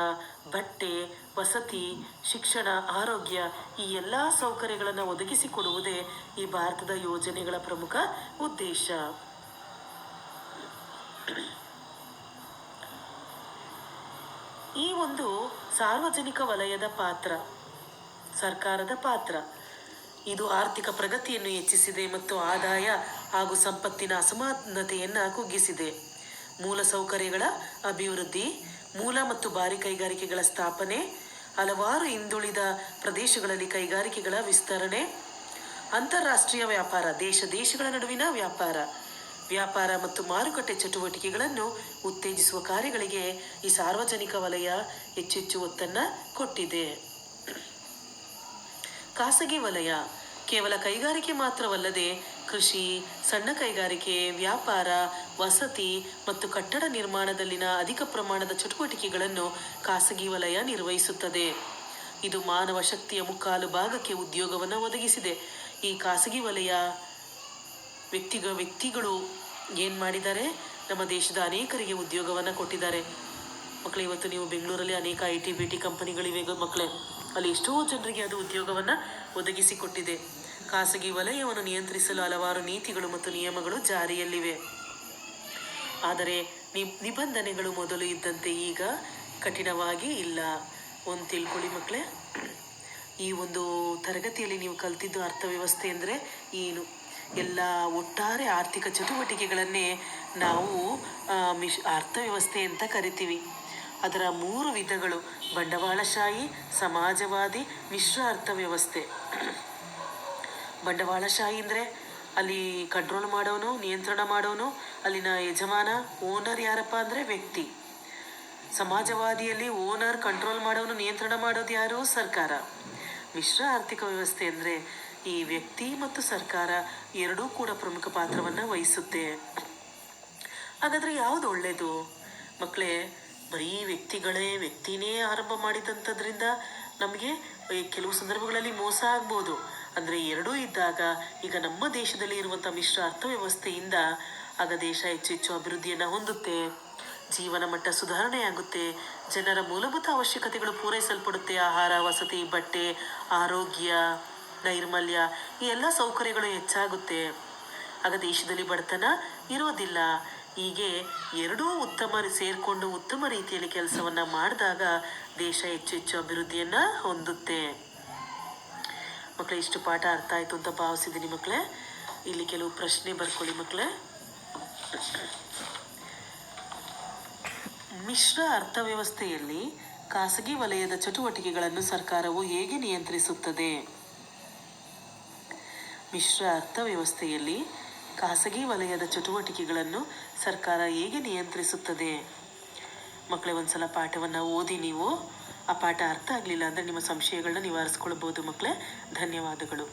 ಬಟ್ಟೆ, ವಸತಿ, ಶಿಕ್ಷಣ, ಆರೋಗ್ಯ ಈ ಎಲ್ಲ ಸೌಕರ್ಯಗಳನ್ನು ಒದಗಿಸಿಕೊಡುವುದೇ ಈ ಭಾರತದ ಯೋಜನೆಗಳ ಪ್ರಮುಖ ಉದ್ದೇಶ. ಈ ಒಂದು ಸಾರ್ವಜನಿಕ ವಲಯದ ಪಾತ್ರ, ಸರ್ಕಾರದ ಪಾತ್ರ, ಇದು ಆರ್ಥಿಕ ಪ್ರಗತಿಯನ್ನು ಹೆಚ್ಚಿಸಿದೆ ಮತ್ತು ಆದಾಯ ಹಾಗೂ ಸಂಪತ್ತಿನ ಅಸಮಾನತೆಯನ್ನು ಕುಗ್ಗಿಸಿದೆ. ಮೂಲಸೌಕರ್ಯಗಳ ಅಭಿವೃದ್ಧಿ, ಮೂಲ ಮತ್ತು ಭಾರಿ ಕೈಗಾರಿಕೆಗಳ ಸ್ಥಾಪನೆ, ಹಲವಾರು ಹಿಂದುಳಿದ ಪ್ರದೇಶಗಳಲ್ಲಿ ಕೈಗಾರಿಕೆಗಳ ವಿಸ್ತರಣೆ, ಅಂತಾರಾಷ್ಟ್ರೀಯ ವ್ಯಾಪಾರ, ದೇಶಗಳ ನಡುವಿನ ವ್ಯಾಪಾರ ಮತ್ತು ಮಾರುಕಟ್ಟೆ ಚಟುವಟಿಕೆಗಳನ್ನು ಉತ್ತೇಜಿಸುವ ಕಾರ್ಯಗಳಿಗೆ ಈ ಸಾರ್ವಜನಿಕ ವಲಯ ಹೆಚ್ಚೆಚ್ಚು ಒತ್ತನ್ನು ಕೊಟ್ಟಿದೆ. ಖಾಸಗಿ ವಲಯ ಕೇವಲ ಕೈಗಾರಿಕೆ ಮಾತ್ರವಲ್ಲದೆ ಕೃಷಿ, ಸಣ್ಣ ಕೈಗಾರಿಕೆ, ವ್ಯಾಪಾರ, ವಸತಿ ಮತ್ತು ಕಟ್ಟಡ ನಿರ್ಮಾಣದಲ್ಲಿನ ಅಧಿಕ ಪ್ರಮಾಣದ ಚಟುವಟಿಕೆಗಳನ್ನು ಖಾಸಗಿ ವಲಯ ನಿರ್ವಹಿಸುತ್ತದೆ. ಇದು ಮಾನವ ಶಕ್ತಿಯ ಮುಕ್ಕಾಲು ಭಾಗಕ್ಕೆ ಉದ್ಯೋಗವನ್ನು ಒದಗಿಸಿದೆ. ಈ ಖಾಸಗಿ ವಲಯ ವ್ಯಕ್ತಿಗಳು ಏನು ಮಾಡಿದ್ದಾರೆ, ನಮ್ಮ ದೇಶದ ಅನೇಕರಿಗೆ ಉದ್ಯೋಗವನ್ನು ಕೊಟ್ಟಿದ್ದಾರೆ. ಮಕ್ಕಳು, ಇವತ್ತು ನೀವು ಬೆಂಗಳೂರಲ್ಲಿ ಅನೇಕ IT ಕಂಪನಿಗಳಿವೆ ಮಕ್ಕಳೇ, ಅಲ್ಲಿ ಎಷ್ಟೋ ಜನರಿಗೆ ಅದು ಉದ್ಯೋಗವನ್ನು ಒದಗಿಸಿಕೊಟ್ಟಿದೆ. ಖಾಸಗಿ ವಲಯವನ್ನು ನಿಯಂತ್ರಿಸಲು ಹಲವಾರು ನೀತಿಗಳು ಮತ್ತು ನಿಯಮಗಳು ಜಾರಿಯಲ್ಲಿವೆ. ಆದರೆ ನಿಬಂಧನೆಗಳು ಮೊದಲು ಇದ್ದಂತೆ ಈಗ ಕಠಿಣವಾಗಿ ಇಲ್ಲ. ಒಂದು ತಿಳ್ಕೊಳ್ಳಿ ಮಕ್ಕಳೇ, ಈ ಒಂದು ತರಗತಿಯಲ್ಲಿ ನೀವು ಕಲ್ತಿದ್ದು ಅರ್ಥವ್ಯವಸ್ಥೆ ಅಂದರೆ ಏನು, ಎಲ್ಲ ಒಟ್ಟಾರೆ ಆರ್ಥಿಕ ಚಟುವಟಿಕೆಗಳನ್ನೇ ನಾವು ಅರ್ಥವ್ಯವಸ್ಥೆ ಅಂತ ಕರಿತೀವಿ. ಅದರ 3 ವಿಧಗಳು: ಬಂಡವಾಳಶಾಹಿ, ಸಮಾಜವಾದಿ, ಮಿಶ್ರ ಅರ್ಥವ್ಯವಸ್ಥೆ. ಬಂಡವಾಳಶಾಹಿ ಅಂದರೆ ಅಲ್ಲಿ ಕಂಟ್ರೋಲ್ ಮಾಡೋನು, ನಿಯಂತ್ರಣ ಮಾಡೋನು, ಅಲ್ಲಿನ ಯಜಮಾನ, ಓನರ್ ಯಾರಪ್ಪ ಅಂದರೆ ವ್ಯಕ್ತಿ. ಸಮಾಜವಾದಿಯಲ್ಲಿ ಓನರ್ ಕಂಟ್ರೋಲ್ ಮಾಡೋನು, ನಿಯಂತ್ರಣ ಮಾಡೋದು ಯಾರು? ಸರ್ಕಾರ. ಮಿಶ್ರ ಆರ್ಥಿಕ ವ್ಯವಸ್ಥೆ ಅಂದರೆ ಈ ವ್ಯಕ್ತಿ ಮತ್ತು ಸರ್ಕಾರ ಎರಡೂ ಕೂಡ ಪ್ರಮುಖ ಪಾತ್ರವನ್ನು ವಹಿಸುತ್ತೆ. ಹಾಗಾದರೆ ಯಾವುದು ಒಳ್ಳೆಯದು ಮಕ್ಕಳೇ? ಬರೀ ವ್ಯಕ್ತಿನೇ ಆರಂಭ ಮಾಡಿದಂಥದ್ರಿಂದ ನಮಗೆ ಕೆಲವು ಸಂದರ್ಭಗಳಲ್ಲಿ ಮೋಸ ಆಗ್ಬೋದು. ಅಂದರೆ ಎರಡೂ ಇದ್ದಾಗ ಈಗ ನಮ್ಮ ದೇಶದಲ್ಲಿ ಇರುವಂಥ ಮಿಶ್ರ ಅರ್ಥವ್ಯವಸ್ಥೆಯಿಂದ ಆಗ ದೇಶ ಹೆಚ್ಚು ಅಭಿವೃದ್ಧಿಯನ್ನು ಹೊಂದುತ್ತೆ, ಜೀವನ ಮಟ್ಟ ಸುಧಾರಣೆಯಾಗುತ್ತೆ, ಜನರ ಮೂಲಭೂತ ಅವಶ್ಯಕತೆಗಳು ಪೂರೈಸಲ್ಪಡುತ್ತೆ. ಆಹಾರ, ವಸತಿ, ಬಟ್ಟೆ, ಆರೋಗ್ಯ, ನೈರ್ಮಲ್ಯ ಈ ಎಲ್ಲ ಸೌಕರ್ಯಗಳು ಹೆಚ್ಚಾಗುತ್ತೆ. ಆಗ ದೇಶದಲ್ಲಿ ಬಡತನ ಇರೋದಿಲ್ಲ. ಹೀಗೆ ಎರಡೂ ಸೇರಿಕೊಂಡು ಉತ್ತಮ ರೀತಿಯಲ್ಲಿ ಕೆಲಸವನ್ನು ಮಾಡಿದಾಗ ದೇಶ ಹೆಚ್ಚು ಅಭಿವೃದ್ಧಿಯನ್ನು ಹೊಂದುತ್ತೆ. ಮಕ್ಕಳೇ, ಇಷ್ಟು ಪಾಠ ಅರ್ಥ ಆಯಿತು ಅಂತ ಭಾವಿಸಿದ್ದೀನಿ ಮಕ್ಕಳೇ. ಇಲ್ಲಿ ಕೆಲವು ಪ್ರಶ್ನೆ ಬರ್ಕೊಳ್ಳಿ ಮಕ್ಕಳೇ. ಮಿಶ್ರ ಅರ್ಥವ್ಯವಸ್ಥೆಯಲ್ಲಿ ಖಾಸಗಿ ವಲಯದ ಚಟುವಟಿಕೆಗಳನ್ನು ಸರ್ಕಾರವು ಹೇಗೆ ನಿಯಂತ್ರಿಸುತ್ತದೆ? ಮಿಶ್ರ ಅರ್ಥವ್ಯವಸ್ಥೆಯಲ್ಲಿ ಖಾಸಗಿ ವಲಯದ ಚಟುವಟಿಕೆಗಳನ್ನು ಸರ್ಕಾರ ಹೇಗೆ ನಿಯಂತ್ರಿಸುತ್ತದೆ? ಮಕ್ಕಳೇ, ಒಂದ್ಸಲ ಪಾಠವನ್ನು ಓದಿ. ನೀವು ಆ ಪಾಠ ಅರ್ಥ ಆಗಲಿಲ್ಲ ಅಂದರೆ ನಿಮ್ಮ ಸಂಶಯಗಳನ್ನ ನಿವಾರಿಸ್ಕೊಳ್ಬೋದು ಮಕ್ಕಳೇ. ಧನ್ಯವಾದಗಳು.